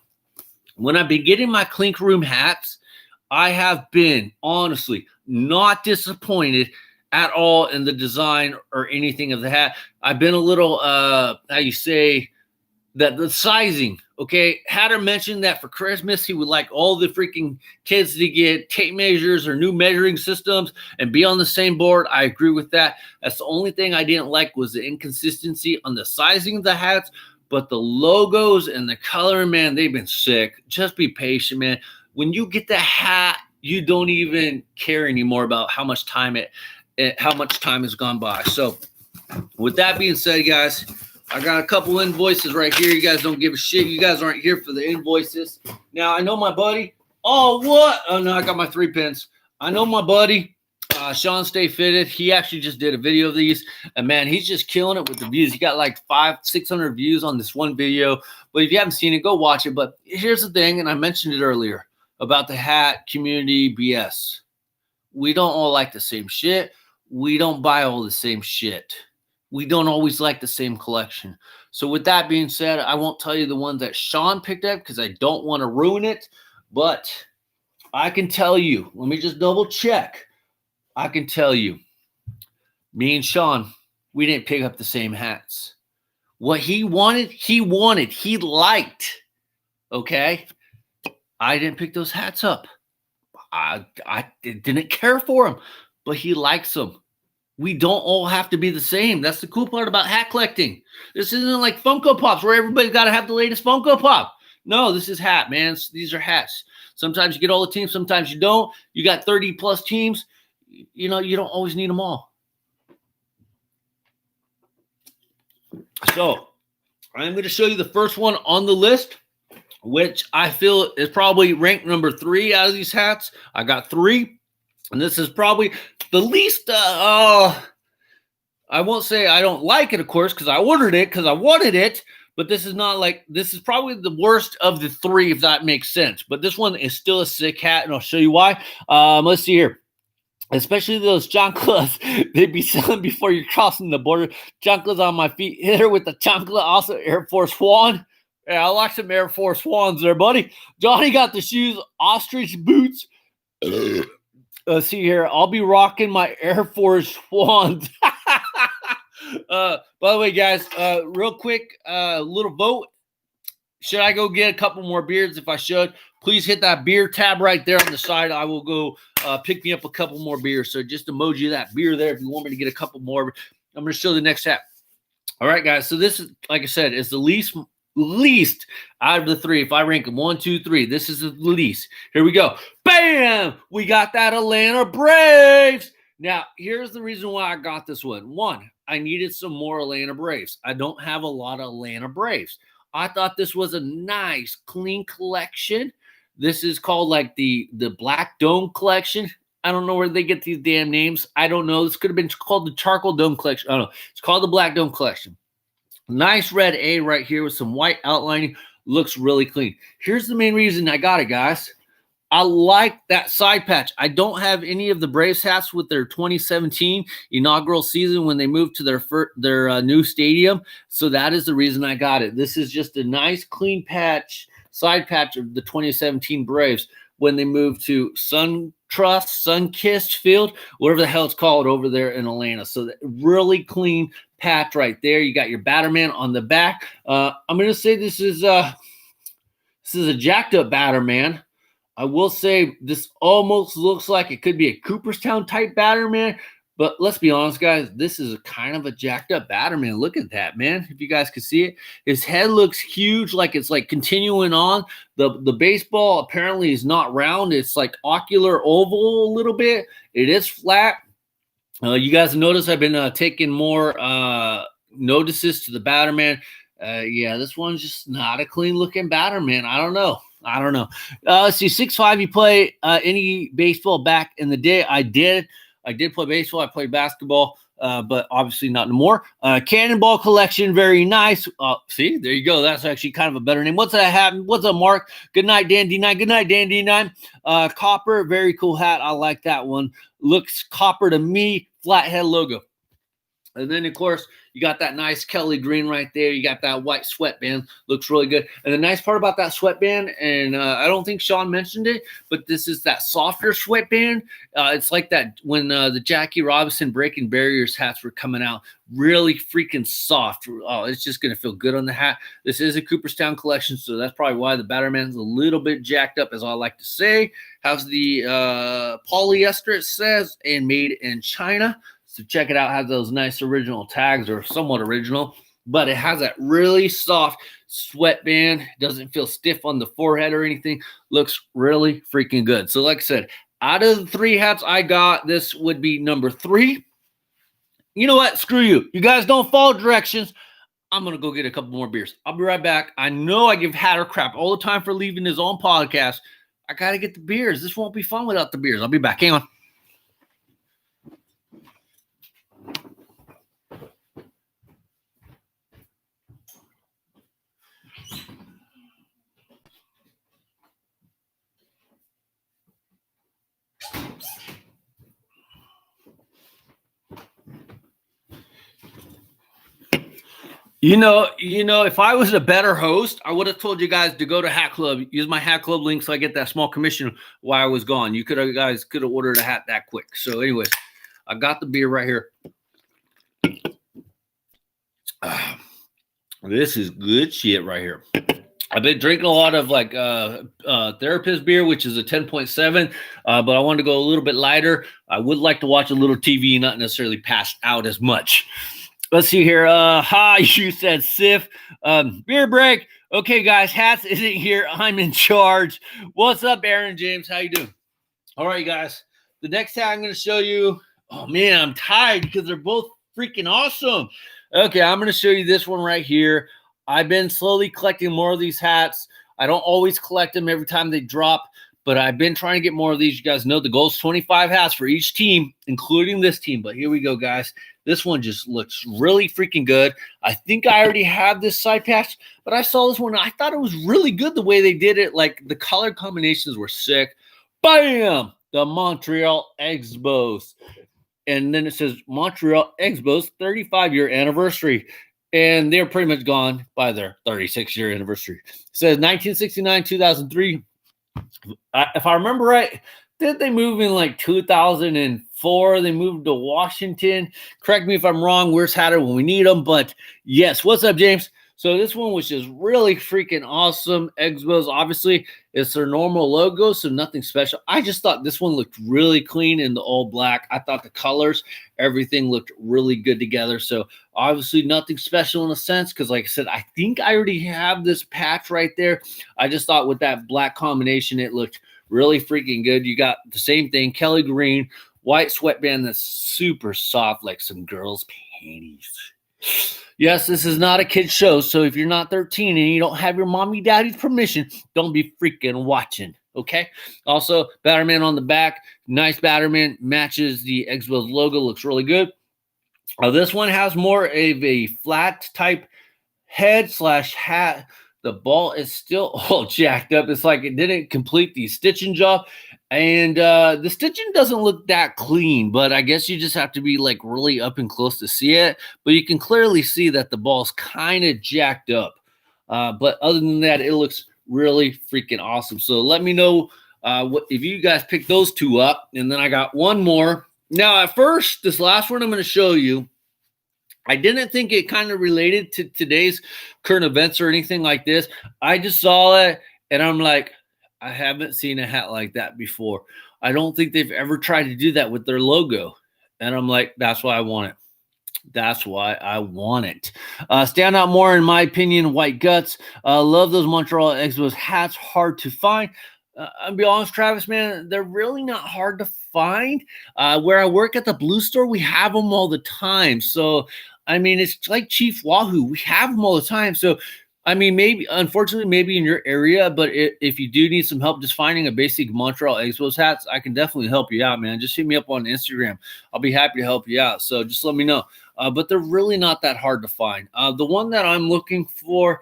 when I've been getting my clink room hats, I have been, honestly, not disappointed at all in the design or anything of the hat. I've been a little, the sizing, okay? Hatter mentioned that for Christmas, he would like all the freaking kids to get tape measures or new measuring systems and be on the same board. I agree with that. That's the only thing I didn't like was the inconsistency on the sizing of the hats, but the logos and the coloring, man, they've been sick. Just be patient, man. When you get the hat, you don't even care anymore about how much time has gone by. So with that being said, guys, I got a couple invoices right here. You guys don't give a shit. You guys aren't here for the invoices. Now, I know my buddy. Oh, what? Oh, no, I got my 3 pins. I know my buddy, Sean Stay Fitted. He actually just did a video of these. And, man, he's just killing it with the views. He got like 500-600 views on this one video. But if you haven't seen it, go watch it. But here's the thing, and I mentioned it earlier, about the hat community BS. We don't all like the same shit. We don't buy all the same shit. We don't always like the same collection. So with that being said, I won't tell you the ones that Sean picked up because I don't want to ruin it. But I can tell you, let me just double check. I can tell you, me and Sean, we didn't pick up the same hats. What he wanted, he liked. Okay? I didn't pick those hats up. I didn't care for them, but he likes them. We don't all have to be the same. That's the cool part about hat collecting. This isn't like Funko Pops where everybody's got to have the latest Funko Pop. No, this is hat, man. These are hats. Sometimes you get all the teams. Sometimes you don't. You got 30 plus teams. You know, you don't always need them all. So I'm going to show you the first one on the list, which I feel is probably ranked number 3 out of these hats. I got 3. And this is probably the least, I won't say I don't like it, of course, because I ordered it because I wanted it. But this is not like, this is probably the worst of the 3, if that makes sense. But this one is still a sick hat, and I'll show you why. Let's see here. Especially those chanclas they'd be selling before you're crossing the border. Chanclas on my feet. Hit her with the chancla. Also, Air Force One. Yeah, I like some Air Force Ones there, buddy. Johnny got the shoes. Ostrich boots. Let's see here. I'll be rocking my Air Force Ones. By the way, guys, real quick, little vote. Should I go get a couple more beers? If I should, please hit that beer tab right there on the side. I will go pick me up a couple more beers. So just emoji that beer there if you want me to get a couple more. I'm going to show the next hat. All right, guys. So this is, like I said, is the least out of the 3. If I rank them 1, 2, 3, this is the least. Here we go. Bam! We got that Atlanta Braves. Now, here's the reason why I got this one. One, I needed some more Atlanta Braves. I don't have a lot of Atlanta Braves. I thought this was a nice, clean collection. This is called like the Black Dome collection. I don't know where they get these damn names. I don't know. This could have been called the Charcoal Dome collection. I don't know. It's called the Black Dome collection. Nice red A right here with some white outlining. Looks really clean. Here's the main reason I got it, guys. I like that side patch. I don't have any of the Braves hats with their 2017 inaugural season when they moved to their new stadium. So that is the reason I got it. This is just a nice clean patch, side patch of the 2017 Braves when they moved to Sun-Kissed Field, whatever the hell it's called over there in Atlanta. So that really clean patch right there. You got your Batterman on the back. I'm going to say this is a jacked up Batterman. I will say this almost looks like it could be a Cooperstown type Batterman, but let's be honest, guys, this is a kind of a jacked up Batterman. Look at that, man. If you guys can see it, his head looks huge, like it's like continuing on. The baseball apparently is not round. It's like ocular oval a little bit. It is flat. You guys notice I've been taking more notices to the Batterman. Yeah, this one's just not a clean looking Batterman. I don't know. Let's see, 6'5", you play any baseball back in the day? I did play baseball. I played basketball, but obviously not anymore. Cannonball collection, very nice. See, there you go. That's actually kind of a better name. What's that hat? What's up, Mark? Good night, Dan D9. Good night, Dan D9. Copper, very cool hat. I like that one. Looks copper to me. Flathead logo. And then, of course, you got that nice Kelly green right there. You got that white sweatband. Looks really good. And the nice part about that sweatband, and I don't think Sean mentioned it, but this is that softer sweatband. It's like that when the Jackie Robinson Breaking Barriers hats were coming out. Really freaking soft. Oh, it's just going to feel good on the hat. This is a Cooperstown collection, so that's probably why the Batterman's a little bit jacked up, as I like to say. Has the polyester, it says, and made in China. So check it out. It has those nice original tags, or somewhat original, but it has that really soft sweatband. Doesn't feel stiff on the forehead or anything. Looks really freaking good. So like I said, out of the 3 hats I got, this would be number 3. You know what? Screw you. You guys don't follow directions. I'm going to go get a couple more beers. I'll be right back. I know I give Hatter crap all the time for leaving his own podcast. I got to get the beers. This won't be fun without the beers. I'll be back. Hang on. You know, if I was a better host, I would have told you guys to go to Hat Club, use my Hat Club link so I get that small commission while I was gone. You guys could have ordered a hat that quick. So anyways, I got the beer right here. This is good shit right here. I've been drinking a lot of like therapist beer, which is a 10.7, but I wanted to go a little bit lighter. I would like to watch a little TV, not necessarily pass out as much. Let's see here. Hi, you said Sif. Beer break. Okay, guys, Hats isn't here. I'm in charge. What's up, Aaron James? How you doing? All right, guys. The next hat I'm going to show you. Oh, man, I'm tired because they're both freaking awesome. Okay, I'm going to show you this one right here. I've been slowly collecting more of these hats. I don't always collect them every time they drop, but I've been trying to get more of these. You guys know the goal is 25 hats for each team, including this team. But here we go, guys. This one just looks really freaking good. I think I already have this side patch, but I saw this one. I thought it was really good the way they did it. Like the color combinations were sick. Bam! The Montreal Expos. And then it says Montreal Expos 35-year anniversary. And they're pretty much gone by their 36-year anniversary. It says 1969, 2003. If I remember right, did they move in like 2004? They moved to Washington. Correct me if I'm wrong. Where's Hatter when we need them? But yes, what's up, James? So this one was just really freaking awesome. Expos, obviously, it's their normal logo, so nothing special. I just thought this one looked really clean in the all black. I thought the colors, everything looked really good together. So obviously nothing special in a sense because, like I said, I think I already have this patch right there. I just thought with that black combination, it looked really freaking good. You got the same thing, Kelly green, white sweatband that's super soft like some girls' panties. Yes, this is not a kid's show, so if you're not 13 and you don't have your mommy daddy's permission, don't be freaking watching, okay? Also, Batterman on the back, nice Batterman, matches the Xbox logo, looks really good. This one has more of a flat type head / hat. The ball is still all jacked up. It's like it didn't complete the stitching job. And the stitching doesn't look that clean, but I guess you just have to be like really up and close to see it. But you can clearly see that the ball's kind of jacked up. But other than that, it looks really freaking awesome. So let me know what if you guys pick those two up. And then I got one more. Now, at first, this last one I'm going to show you, I didn't think it kind of related to today's current events or anything like this. I just saw it, and I'm like, I haven't seen a hat like that before. I don't think they've ever tried to do that with their logo. And I'm like, that's why I want it. That's why I want it. Stand out more, in my opinion, white guts. Love those Montreal Expos hats. Hard to find. I'll be honest, Travis, man, they're really not hard to find. Where I work at the Blue Store, we have them all the time. So, I mean, it's like Chief Wahoo. We have them all the time. So, I mean, maybe, unfortunately, maybe in your area, but if you do need some help just finding a basic Montreal Expos hats, I can definitely help you out, man. Just hit me up on Instagram. I'll be happy to help you out. So just let me know. But they're really not that hard to find. The one that I'm looking for,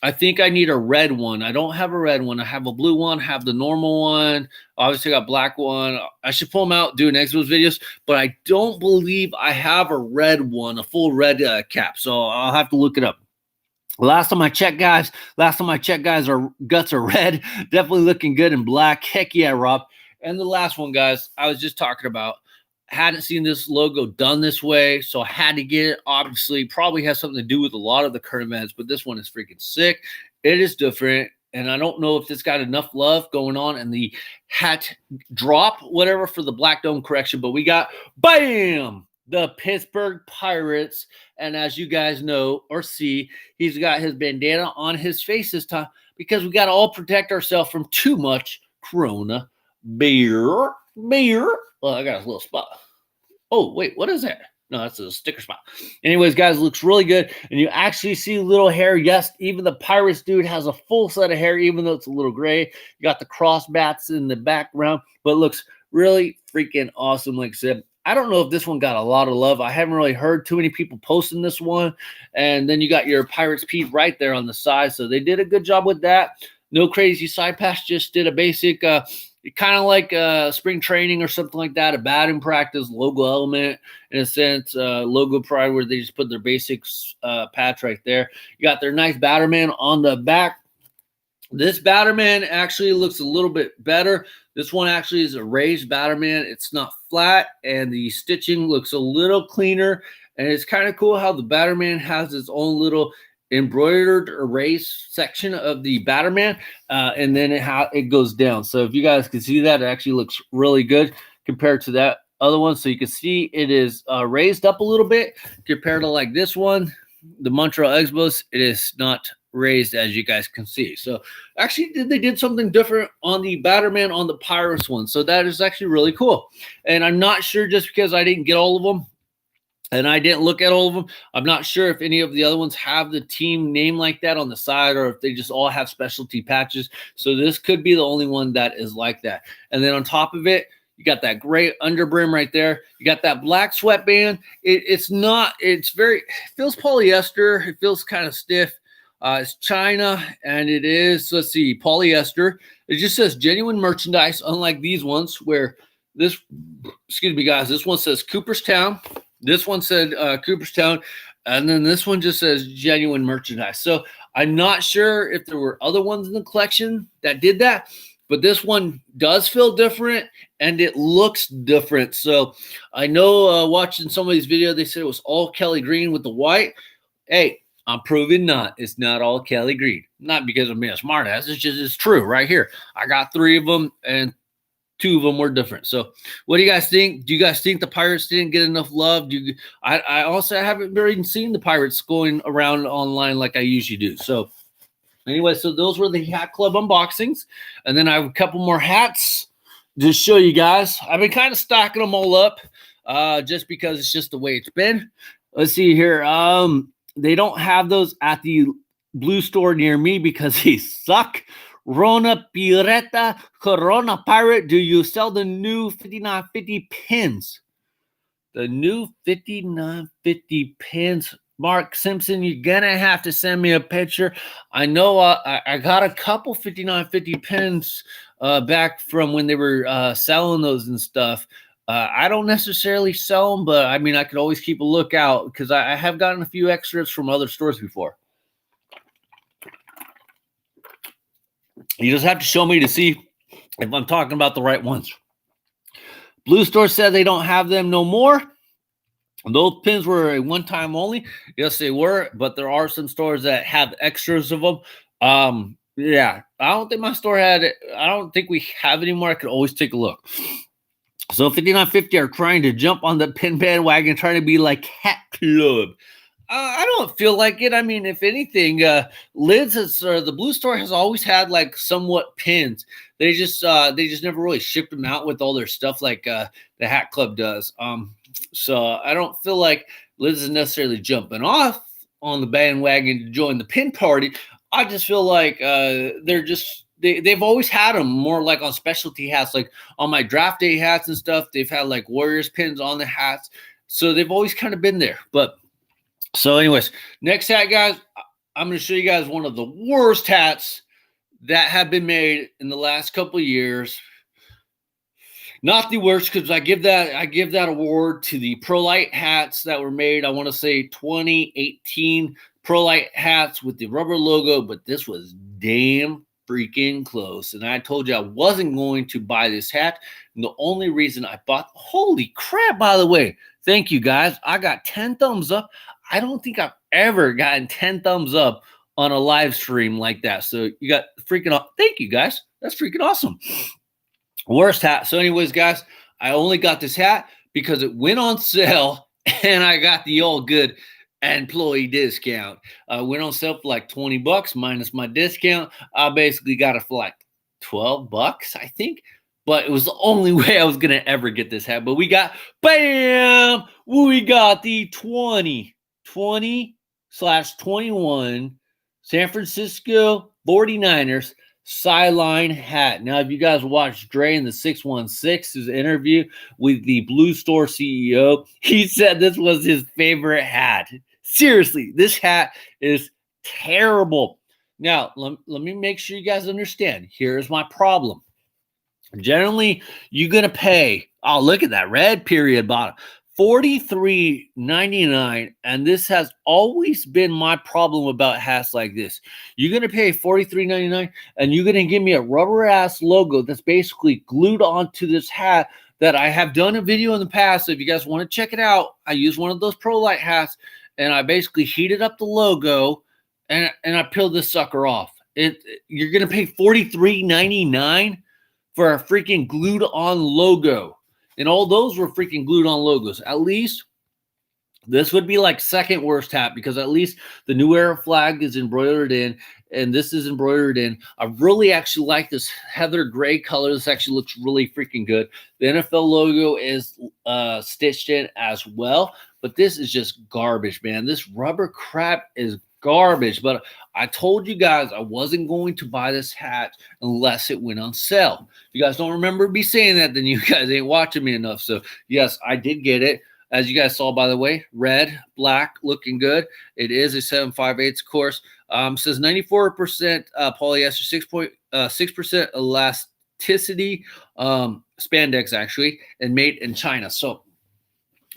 I think I need a red one. I don't have a red one. I have a blue one, have the normal one. Obviously, I got black one. I should pull them out, do an Expos videos, but I don't believe I have a red one, a full red cap. So I'll have to look it up. Last time I checked, guys, our guts are red. Definitely looking good in black. Heck yeah, Rob. And the last one, guys, I was just talking about. Hadn't seen this logo done this way, so I had to get it. Obviously, probably has something to do with a lot of the current events, but this one is freaking sick. It is different, and I don't know if this got enough love going on in the hat drop, whatever, for the Black Dome correction, but we got, bam, the Pittsburgh Pirates. And as you guys know or see, he's got his bandana on his face this time because we got to all protect ourselves from too much Corona beer. Well, I got a little spot. Oh, wait, what is that? No, that's a sticker spot. Anyways, guys, looks really good. And you actually see little hair. Yes, even the Pirates dude has a full set of hair, even though it's a little gray. You got the cross bats in the background, but it looks really freaking awesome. Like I said, I don't know if this one got a lot of love. I haven't really heard too many people posting this one. And then you got your Pirates Pete right there on the side. So they did a good job with that. No crazy side pass, just did a basic, kind of like spring training or something like that, a batting practice, logo element, in a sense, logo pride where they just put their basics patch right there. You got their nice Batterman on the back. This Batterman actually looks a little bit better. This one actually is a raised Batterman. It's not flat, and the stitching looks a little cleaner. And it's kind of cool how the Batterman has its own little embroidered or raised section of the Batterman, and then it goes down. So if you guys can see that, it actually looks really good compared to that other one. So you can see it is raised up a little bit compared to like this one, the Montreal Expos. It is not raised, as you guys can see. So actually they did something different on the Batterman on the Pirates one. So that is actually really cool. And I'm not sure, just because I didn't get all of them and I didn't look at all of them, I'm not sure if any of the other ones have the team name like that on the side, or if they just all have specialty patches. So this could be the only one that is like that. And then on top of it, you got that gray underbrim right there. You got that black sweatband. It feels polyester. It feels kind of stiff. It's China, and it is, let's see, polyester. It just says genuine merchandise, unlike these ones where this, excuse me, guys, this one says Cooperstown. This one said Cooperstown, and then this one just says genuine merchandise. So I'm not sure if there were other ones in the collection that did that, but this one does feel different, and it looks different. So I know watching some of these videos, they said it was all Kelly green with the white. Hey, I'm proving not. It's not all Kelly green. Not because I'm being a smartass. It's true right here. I got 3 of them, and 2 of them were different. So what do you guys think? Do you guys think the Pirates didn't get enough love? I also haven't really seen the Pirates going around online like I usually do. So anyway, so those were the Hat Club unboxings. And then I have a couple more hats to show you guys. I've been kind of stocking them all up just because it's just the way it's been. Let's see here. They don't have those at the blue store near me because they suck. Rona Pireta Corona Pirate. Do you sell the new 5950 pins? The new 5950 pins. Mark Simpson, you're gonna have to send me a picture. I know I got a couple 5950 pins back from when they were selling those and stuff. I don't necessarily sell them, but I mean, I could always keep a lookout because I have gotten a few extras from other stores before. You just have to show me to see if I'm talking about the right ones. Blue Store said they don't have them no more. Those pins were a one-time only. Yes, they were, but there are some stores that have extras of them. Yeah, I don't think my store had it. I don't think we have anymore. I could always take a look. So 5950 are trying to jump on the pin bandwagon, trying to be like Hat Club. I don't feel like it. I mean, if anything, Lids the Blue Store has always had like somewhat pins. They just never really shipped them out with all their stuff like the Hat Club does. So I don't feel like Lids is necessarily jumping off on the bandwagon to join the pin party. I just feel like they've always had them more like on specialty hats, like on my draft day hats and stuff. They've had like Warriors pins on the hats, so they've always kind of been there. But so, anyways, next hat, guys, I'm going to show you guys one of the worst hats that have been made in the last couple of years. Not the worst, because I give that award to the ProLite hats that were made. I want to say 2018 ProLite hats with the rubber logo, but this was damn freaking close. And I told you I wasn't going to buy this hat. And the only reason I bought, holy crap, by the way, thank you guys. I got 10 thumbs up. I don't think I've ever gotten 10 thumbs up on a live stream like that. So you got freaking, thank you guys. That's freaking awesome. Worst hat. So anyways, guys, I only got this hat because it went on sale and I got the all good employee discount. Went on sale for like $20 minus my discount. I basically got it for like $12, I think. But it was the only way I was going to ever get this hat. But we got, bam, we got the 20/21 San Francisco 49ers sideline hat. Now, if you guys watched Dre in the 616's interview with the Blue Store CEO, he said this was his favorite hat. Seriously, this hat is terrible. Now, let me make sure you guys understand. Here's my problem. Generally, you're going to pay, oh, look at that red period bottom, $43.99, and this has always been my problem about hats like this. You're going to pay $43.99, and you're going to give me a rubber-ass logo that's basically glued onto this hat that I have done a video in the past. So if you guys want to check it out, I use one of those ProLite hats, and I basically heated up the logo, and I peeled this sucker off. You're going to pay $43.99 for a freaking glued-on logo. And all those were freaking glued on logos. At least this would be like second worst hat because at least the New Era flag is embroidered in and this is embroidered in. I really actually like this heather gray color. This actually looks really freaking good. The NFL logo is stitched in as well, but this is just garbage, man. This rubber crap is garbage. But I told you guys I wasn't going to buy this hat unless it went on sale. If you guys don't remember me saying that, then you guys ain't watching me enough. So yes, I did get it. As you guys saw, by the way, red, black, looking good. It is a 7/5/8 course. Says 94% polyester, 6% elasticity, spandex actually, and made in China. So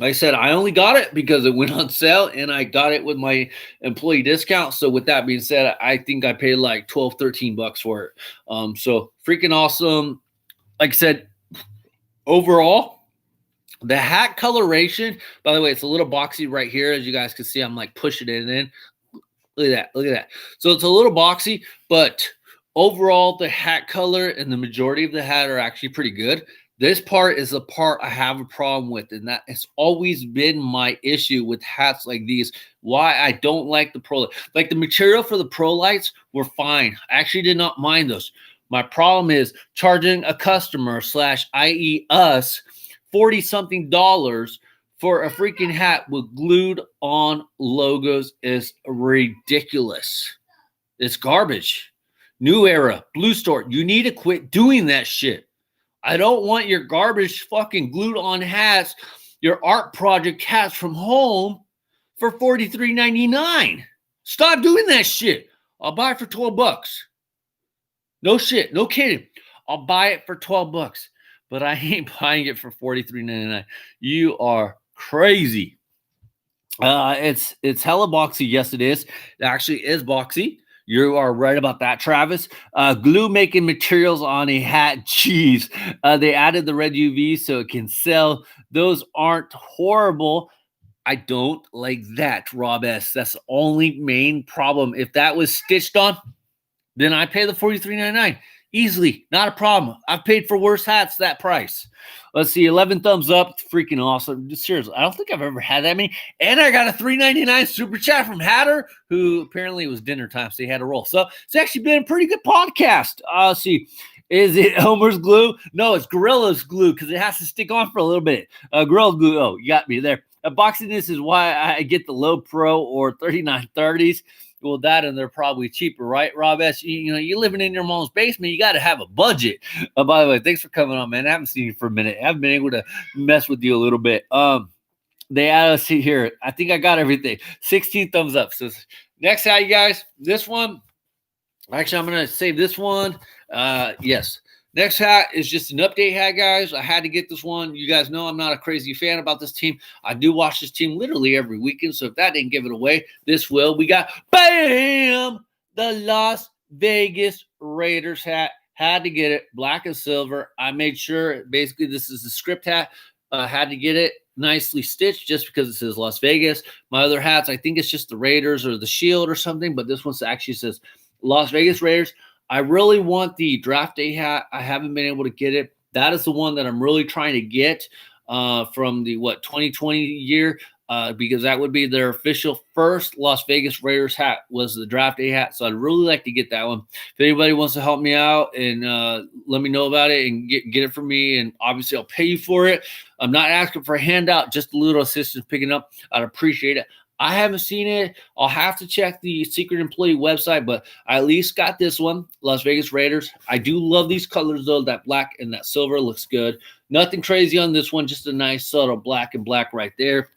like I said, I only got it because it went on sale and I got it with my employee discount. So with that being said, I think I paid like $12, $13 for it. So freaking awesome. Like I said, overall, the hat coloration, by the way, it's a little boxy right here. As you guys can see, I'm like pushing it in. Look at that. Look at that. So it's a little boxy, but overall, the hat color and the majority of the hat are actually pretty good. This part is the part I have a problem with, and that has always been my issue with hats like these. Why I don't like the ProLite. Like the material for the ProLites were fine. I actually did not mind those. My problem is charging a customer / i.e. us $40-something for a freaking hat with glued on logos is ridiculous. It's garbage. New Era, Blue Store, you need to quit doing that shit. I don't want your garbage fucking glued on hats, your art project hats from home for $43.99. Stop doing that shit. I'll buy it for $12. No shit, no kidding. I'll buy it for $12, but I ain't buying it for $43.99. You are crazy. It's hella boxy. Yes, it is. It actually is boxy. You are right about that, Travis. Glue making materials on a hat. Jeez. They added the red UV so it can sell. Those aren't horrible. I don't like that, Rob S. That's the only main problem. If that was stitched on, then I pay the $43.99. Easily, not a problem. I've paid for worse hats that price. Let's see, 11 thumbs up. Freaking awesome. Seriously, I don't think I've ever had that many. And I got a $3.99 super chat from Hatter, who apparently it was dinner time, so he had to roll. So it's actually been a pretty good podcast. Let's see. Is it Elmer's glue? No, it's Gorilla's glue because it has to stick on for a little bit. Gorilla's glue. Oh, you got me there. Boxiness is why I get the low pro or 3930s. Well, that and they're probably cheaper, right, Rob S? You're living in your mom's basement. You got to have a budget. By the way, thanks for coming on, man. I haven't seen you for a minute. I haven't been able to mess with you a little bit. They add us here. I think I got everything. 16 thumbs up. So next hat, you guys. This one. Actually, I'm going to save this one. Yes. Next hat is just an update hat, guys. I had to get this one. You guys know I'm not a crazy fan about this team. I do watch this team literally every weekend, so if that didn't give it away, this will. We got, bam, the Las Vegas Raiders hat. Had to get it, black and silver. I made sure, basically, this is the script hat. Had to get it nicely stitched just because it says Las Vegas. My other hats, I think it's just the Raiders or the Shield or something, but this one actually says Las Vegas Raiders. I really want the draft day hat. I haven't been able to get it. That is the one that I'm really trying to get from the 2020 year because that would be their official first Las Vegas Raiders hat was the draft day hat. So I'd really like to get that one. If anybody wants to help me out and let me know about it and get it for me, and obviously I'll pay you for it. I'm not asking for a handout, just a little assistance picking up. I'd appreciate it. I haven't seen it. I'll have to check the secret employee website, but I at least got this one, Las Vegas Raiders. I do love these colors, though. That black and that silver looks good. Nothing crazy on this one, just a nice subtle black and black right there.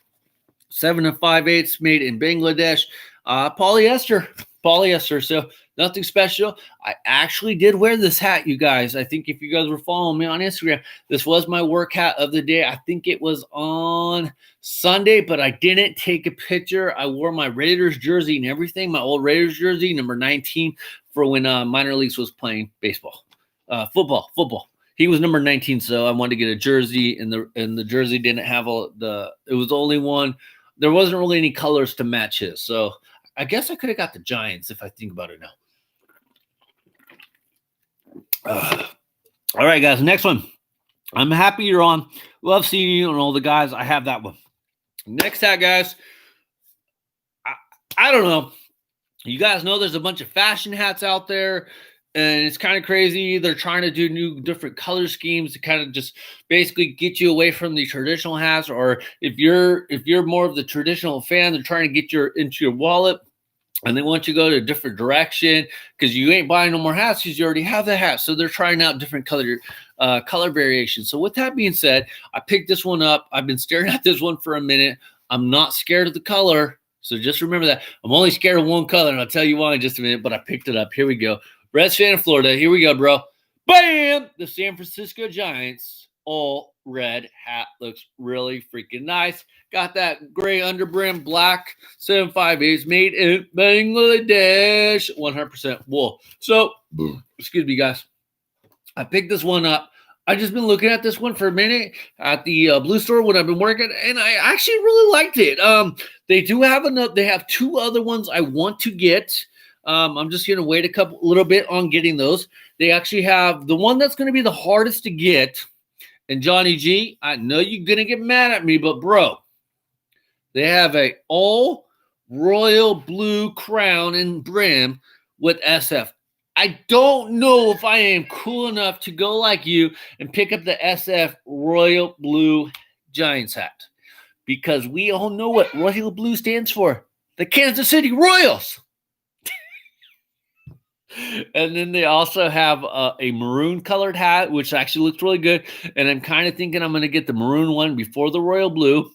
7 5/8 made in Bangladesh. Polyester. So nothing special. I actually did wear this hat, you guys. I think if you guys were following me on Instagram, this was my work hat of the day. I think it was on Sunday, but I didn't take a picture. I wore my Raiders jersey and everything, my old Raiders jersey, number 19, for when minor leagues was playing baseball, football. He was number 19, so I wanted to get a jersey, and the jersey didn't have it was the only one. There wasn't really any colors to match his, so I guess I could have got the Giants if I think about it now. All right, guys, next one. I'm happy you're on. Love seeing you and all the guys. I have that one. Next hat, guys. I don't know. You guys know there's a bunch of fashion hats out there, and it's kind of crazy. They're trying to do different color schemes to kind of just basically get you away from the traditional hats. Or if you're more of the traditional fan, they're trying to get into your wallet. And they want you to go to a different direction because you ain't buying no more hats because you already have the hat. So they're trying out different color variations. So with that being said, I picked this one up. I've been staring at this one for a minute. I'm not scared of the color. So just remember that. I'm only scared of one color, and I'll tell you why in just a minute, but I picked it up. Here we go. Reds fan of Florida. Here we go, bro. Bam! The San Francisco Giants all red hat looks really freaking nice. Got that gray underbrim, black 7 5/8 made in Bangladesh, 100% wool. So, excuse me, guys. I picked this one up. I've just been looking at this one for a minute at the Blue Store when I've been working, and I actually really liked it. They do have they have 2 other ones I want to get. I'm just going to wait a little bit on getting those. They actually have the one that's going to be the hardest to get. And Johnny G, I know you're going to get mad at me, but bro, they have a all royal blue crown and brim with SF. I don't know if I am cool enough to go like you and pick up the SF royal blue Giants hat. because we all know what royal blue stands for. The Kansas City Royals. And then they also have a maroon colored hat, which actually looks really good. And I'm kind of thinking I'm going to get the maroon one before the royal blue.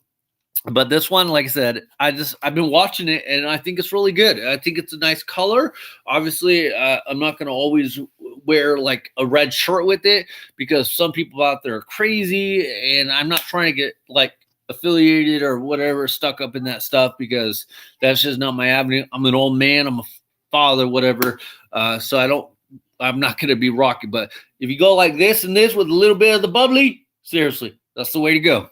But this one, like I said, I've been watching it and I think it's really good. I think it's a nice color. Obviously, I'm not going to always wear like a red shirt with it because some people out there are crazy, and I'm not trying to get like affiliated or whatever stuck up in that stuff because that's just not my avenue. I'm an old man. I'm a father, whatever. So I'm not going to be rocky. But if you go like this and this with a little bit of the bubbly, seriously, that's the way to go.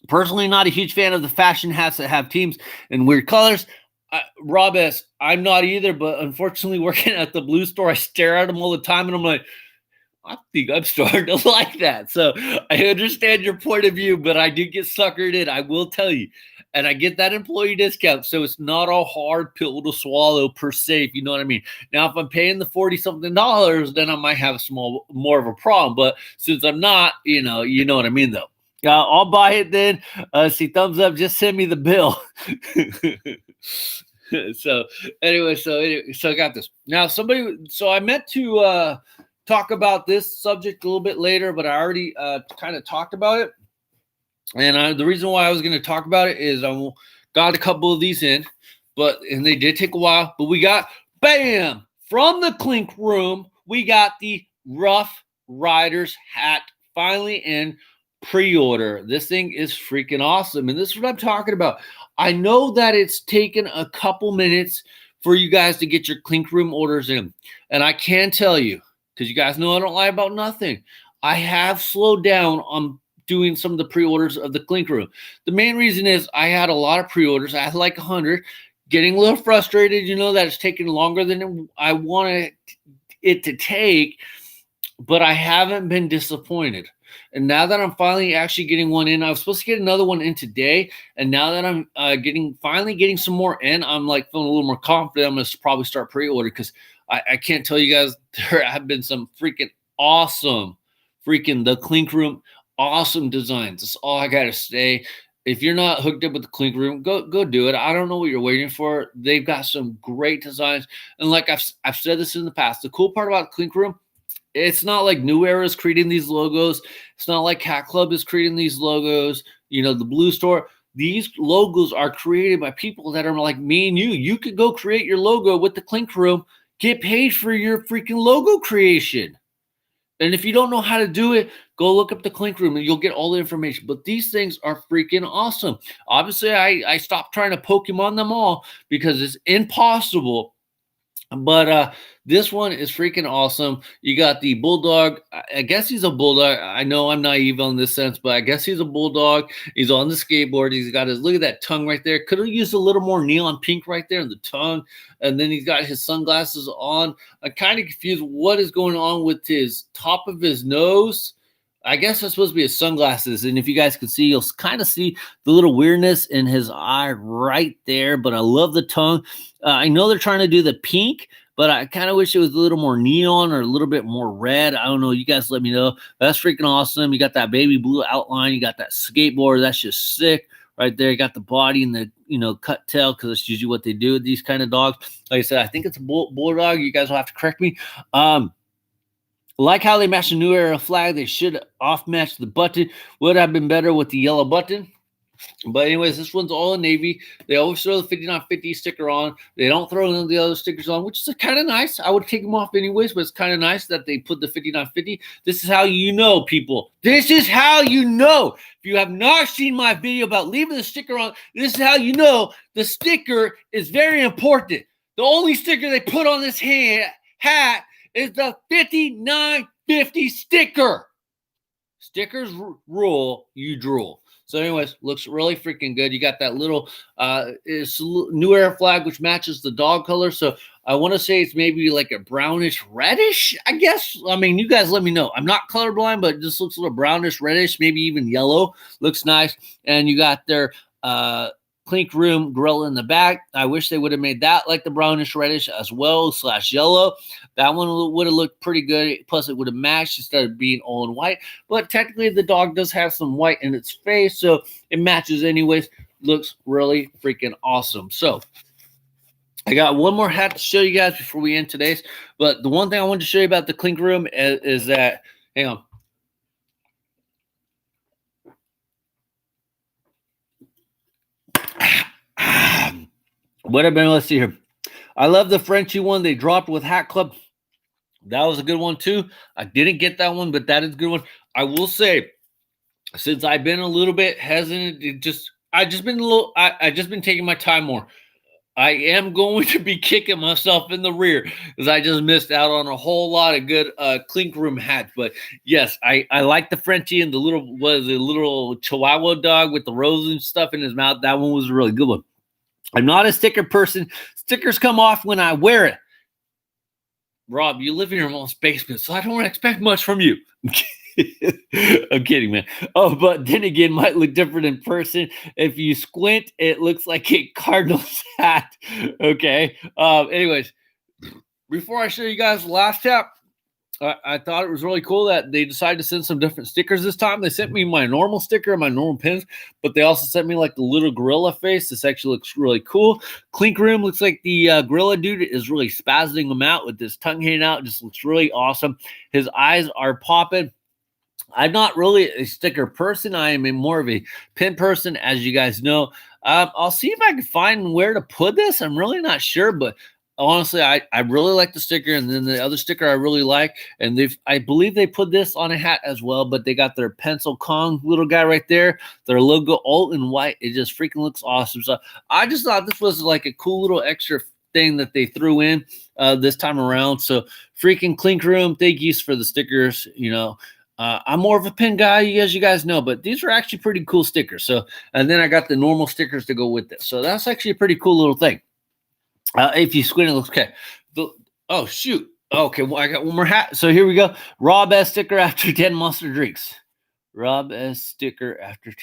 Personally, not a huge fan of the fashion hats that have teams in weird colors. Rob S., I'm not either, but unfortunately, working at the blue store, I stare at them all the time, and I'm like, I think I'm starting to like that. So I understand your point of view, but I do get suckered in, I will tell you. And I get that employee discount, so it's not a hard pill to swallow per se, if you know what I mean. Now, if I'm paying the $40-something, then I might have more of a problem. But since I'm not, you know what I mean, though. I'll buy it then. See, thumbs up. Just send me the bill. So anyway, so I got this. Now, so I meant to talk about this subject a little bit later, but I already kind of talked about it. And the reason why I was going to talk about it is I got a couple of these in, and they did take a while. But we got, bam, from the Clink Room, we got the Rough Riders hat finally in pre-order. This thing is freaking awesome, and this is what I'm talking about. I know that it's taken a couple minutes for you guys to get your Clink Room orders in, and I can tell you, because you guys know I don't lie about nothing, I have slowed down on doing some of the pre-orders of the Clink Room. The main reason is I had a lot of pre-orders. I had like 100, getting a little frustrated, that it's taking longer than I wanted it to take, but I haven't been disappointed. And now that I'm finally actually getting one in, I was supposed to get another one in today. And now that I'm finally getting some more in, I'm like feeling a little more confident. I'm going to probably start pre-order because I can't tell you guys, there have been some freaking awesome, the Clink Room, awesome designs. That's all I got to say. If you're not hooked up with the Clink Room, go do it. I don't know what you're waiting for. They've got some great designs. And like I've said this in the past, the cool part about the Clink Room, it's not like New Era is creating these logos. It's not like Cat Club is creating these logos. The Blue Store. These logos are created by people that are like me and you. You could go create your logo with the Clink Room, get paid for your freaking logo creation. And if you don't know how to do it, go look up the Clink Room and you'll get all the information. But these things are freaking awesome. Obviously, I stopped trying to Pokemon them all because it's impossible. But this one is freaking awesome. You got the Bulldog. I guess he's a Bulldog. I know I'm naive on this sense, but I guess he's a Bulldog. He's on the skateboard. He's got look at that tongue right there. Could have used a little more neon pink right there in the tongue. And then he's got his sunglasses on. I'm kind of confused what is going on with his top of his nose. I guess that's supposed to be his sunglasses. And if you guys can see, you'll kind of see the little weirdness in his eye right there. But I love the tongue. I know they're trying to do the pink, but I kind of wish it was a little more neon or a little bit more red. I don't know. You guys let me know. That's freaking awesome. You got that baby blue outline. You got that skateboard. That's just sick right there. You got the body and the, cut tail, because that's usually what they do with these kind of dogs. Like I said, I think it's a bulldog. You guys will have to correct me. Like how they matched the New Era flag, they should off-match the button. Would have been better with the yellow button. But anyways, this one's all in navy. They always throw the 5950 sticker on. They don't throw none of the other stickers on, which is kind of nice. I would take them off anyways, but it's kind of nice that they put the 5950. This is how you know, people. This is how you know. If you have not seen my video about leaving the sticker on, this is how you know the sticker is very important. The only sticker they put on this hat is the 5950 sticker. Stickers rule, you drool. So anyways, looks really freaking good. You got that little New Era flag, which matches the dog color. So I want to say it's maybe like a brownish reddish, I guess. I mean, you guys let me know. I'm not colorblind, but it just looks a little brownish reddish, maybe even yellow. Looks nice. And you got their Clink Room gorilla in the back. I wish they would have made that like the brownish reddish as well / yellow. That one would have looked pretty good. Plus, it would have matched instead of being all in white. But technically, the dog does have some white in its face, so it matches anyways. Looks really freaking awesome. So I got one more hat to show you guys before we end today's. But the one thing I wanted to show you about the Clink Room is that, hang on. Let's see here. I love the Frenchie one they dropped with Hat Club. That was a good one too. I didn't get that one, but that is a good one. I will say, since I've been a little bit hesitant, I just been taking my time more. I am going to be kicking myself in the rear because I just missed out on a whole lot of good Clink Room hats. But yes, I like the Frenchie and the little Chihuahua dog with the rose and stuff in his mouth. That one was a really good one. I'm not a sticker person. Stickers come off when I wear it. Rob, you live in your mom's basement, so I don't expect much from you. I'm kidding, man. Oh, but then again, might look different in person. If you squint, it looks like a Cardinals hat. Okay. Anyways, before I show you guys the last hat, I thought it was really cool that they decided to send some different stickers this time. They sent me my normal sticker and my normal pins, but they also sent me like the little gorilla face. This actually looks really cool. Clink Room looks like the gorilla dude is really spazzing him out with his tongue hanging out. It just looks really awesome. His eyes are popping. I'm not really a sticker person. I am more of a pin person, as you guys know. I'll see if I can find where to put this. I'm really not sure, but honestly, I really like the sticker, and then the other sticker I really like, and I believe they put this on a hat as well, but they got their pencil Kong little guy right there, their logo all in white. It just freaking looks awesome. So I just thought this was like a cool little extra thing that they threw in this time around. So freaking Clink Room, thank you for the stickers. You know, I'm more of a pin guy, as you guys know, but these are actually pretty cool stickers. So, and then I got the normal stickers to go with this. So that's actually a pretty cool little thing. If you squint, it looks okay. Oh, shoot. Okay, well, I got one more hat. So here we go. Rob S. sticker after 10 monster drinks. Rob S. sticker after 10.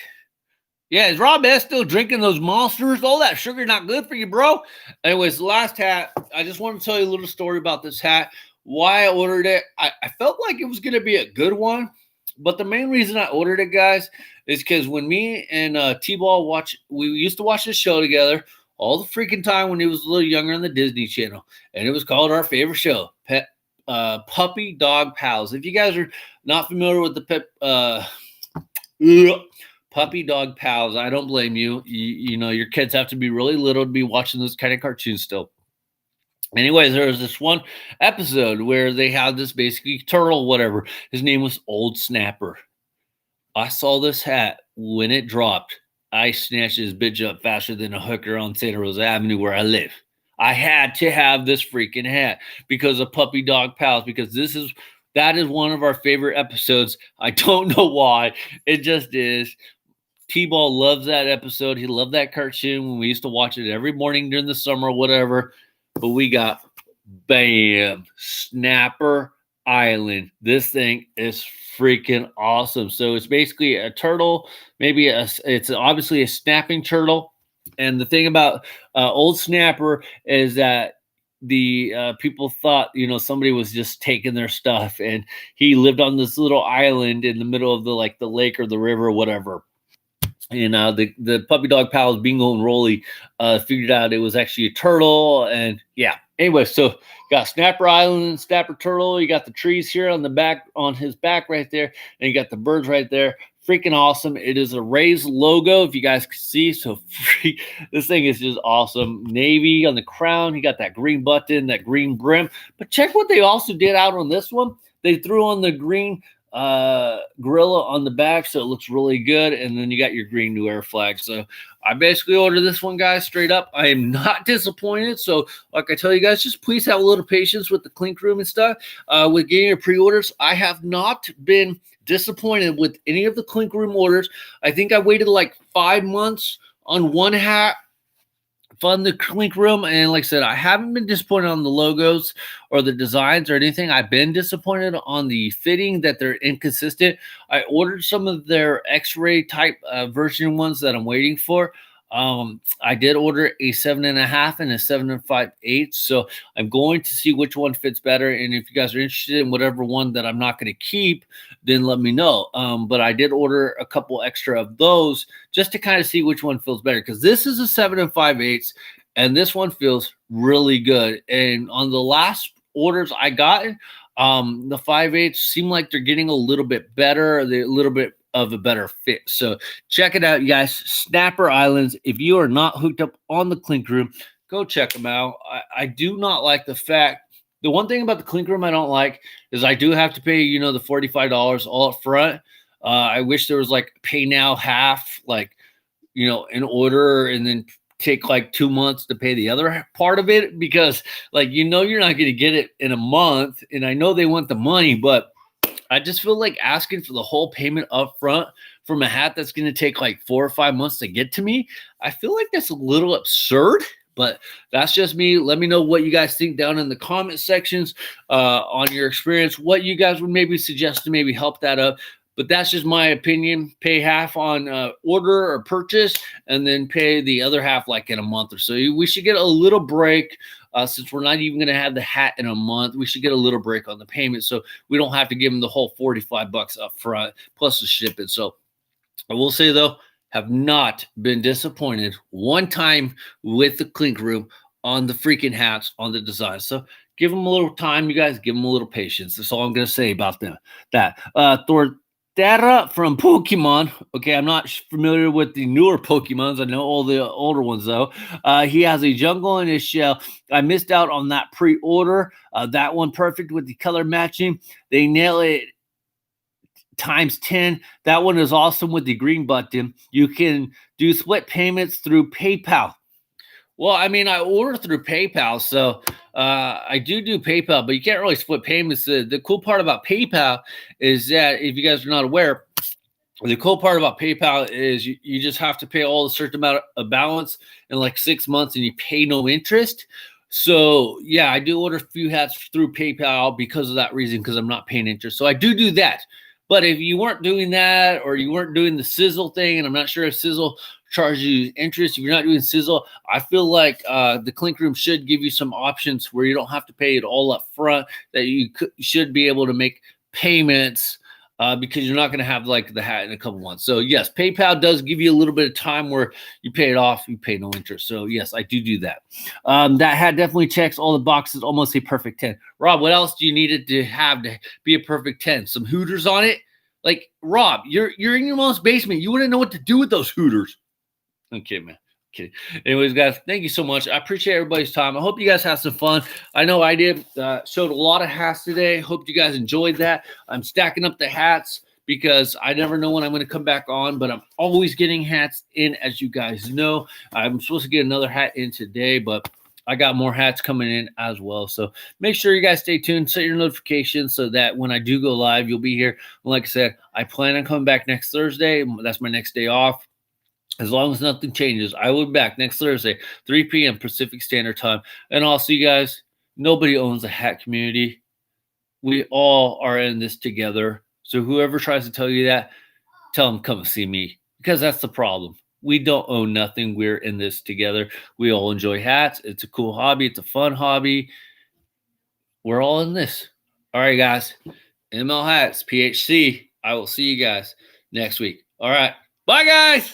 Yeah, is Rob S. still drinking those monsters? All that sugar not good for you, bro. Anyways, the last hat, I just want to tell you a little story about this hat. Why I ordered it. I felt like it was going to be a good one. But the main reason I ordered it, guys, is because when me and T-Ball we used to watch this show together all the freaking time when he was a little younger on the Disney Channel. And it was called our favorite show, Puppy Dog Pals. If you guys are not familiar with the Puppy Dog Pals, I don't blame you. You know, your kids have to be really little to be watching those kind of cartoons still. Anyways, there was this one episode where they had this basically turtle, whatever. His name was Old Snapper. I saw this hat when it dropped. I snatched this bitch up faster than a hooker on Santa Rosa Avenue where I live. I had to have this freaking hat because of Puppy Dog Pals, because that is one of our favorite episodes. I don't know why. It just is. T-Ball loves that episode. He loved that cartoon when we used to watch it every morning during the summer or whatever. But we got, bam, Snapper Island. This thing is freaking awesome. So it's basically a turtle, it's obviously a snapping turtle. And the thing about Old Snapper is that the people thought, you know, somebody was just taking their stuff, and he lived on this little island in the middle of the lake or the river or whatever. And the Puppy Dog Pals, Bingo and Rolly, figured out it was actually a turtle. And yeah, anyway, so you got Snapper Island and Snapper Turtle. You got the trees here on his back right there. And you got the birds right there. Freaking awesome. It is a Rays logo, if you guys can see. So this thing is just awesome. Navy on the crown. You got that green button, that green brim. But check what they also did out on this one. They threw on the green gorilla on the back, so it looks really good. And then you got your green New Era flag. So I basically ordered this one, guys, straight up. I am not disappointed. So like I tell you guys, just please have a little patience with the Clink Room and stuff with getting your pre-orders. I have not been disappointed with any of the Clink Room orders. I think I waited like 5 months on one hat from the Clink Room, and like I said, I haven't been disappointed on the logos or the designs or anything. I've been disappointed on the fitting, that they're inconsistent. I ordered some of their X-ray type version ones that I'm waiting for. I did order a 7.5 and a 7 5/8. So I'm going to see which one fits better. And if you guys are interested in whatever one that I'm not going to keep, then let me know. But I did order a couple extra of those just to kind of see which one feels better, because this is a 7 5/8, and this one feels really good. And on the last orders I got, the 5/8 seem like they're getting a little bit better. They're a little bit of a better fit. So check it out, you guys. Snapper Islands. If you are not hooked up on the Clink Room, go check them out. I do not like the fact. The one thing about the Clink Room I don't like is I do have to pay, the $45 all up front. I wish there was like pay now half, like, in order, and then take like 2 months to pay the other part of it, because like, you're not going to get it in a month. And I know they want the money, but I just feel like asking for the whole payment up front from a hat that's going to take like 4 or 5 months to get to me. I feel like that's a little absurd, but that's just me. Let me know what you guys think down in the comment sections on your experience, what you guys would maybe suggest to maybe help that up. But that's just my opinion. Pay half on order or purchase, and then pay the other half like in a month or so. We should get a little break since we're not even going to have the hat in a month. We should get a little break on the payment, so we don't have to give them the whole $45 up front plus the shipping. So I will say, though, have not been disappointed one time with the Clink Room on the freaking hats, on the design. So give them a little time, you guys. Give them a little patience. That's all I'm going to say about them. Data from Pokemon. Okay, I'm not familiar with the newer Pokemons. I know all the older ones, though. He has a jungle in his shell. I missed out on that pre-order. That one perfect with the color matching. They nail it times 10. That one is awesome with the green button. You can do split payments through PayPal. Well, I mean, I order through PayPal, so I do PayPal, but you can't really split payments. The cool part about PayPal is that, if you guys are not aware, the cool part about PayPal is you just have to pay all a certain amount of balance in like 6 months, and you pay no interest. So, yeah, I do order a few hats through PayPal because of that reason, because I'm not paying interest. So I do that. But if you weren't doing that, or you weren't doing the Sizzle thing, and I'm not sure if Sizzle charges you interest, if you're not doing Sizzle, I feel like the Clink Room should give you some options where you don't have to pay it all up front, that you should be able to make payments because you're not going to have like the hat in a couple months. So yes, PayPal does give you a little bit of time where you pay it off, you pay no interest. So yes, I do that. That hat definitely checks all the boxes, almost a perfect 10. Rob, what else do you need it to have to be a perfect 10? Some Hooters on it? Like, Rob, you're in your mom's basement. You wouldn't know what to do with those Hooters. Okay, man. Okay. Anyways, guys, thank you so much. I appreciate everybody's time. I hope you guys have some fun. I know I did. Showed a lot of hats today. Hope you guys enjoyed that. I'm stacking up the hats because I never know when I'm going to come back on, but I'm always getting hats in, as you guys know. I'm supposed to get another hat in today, but I got more hats coming in as well. So make sure you guys stay tuned, set your notifications so that when I do go live, you'll be here. Like I said, I plan on coming back next Thursday. That's my next day off. As long as nothing changes, I will be back next Thursday, 3 p.m. Pacific Standard Time. And I'll see you guys. Nobody owns a hat community. We all are in this together. So whoever tries to tell you that, tell them come see me, because that's the problem. We don't own nothing. We're in this together. We all enjoy hats. It's a cool hobby. It's a fun hobby. We're all in this. All right, guys. MLHatz, PHC. I will see you guys next week. All right. Bye, guys.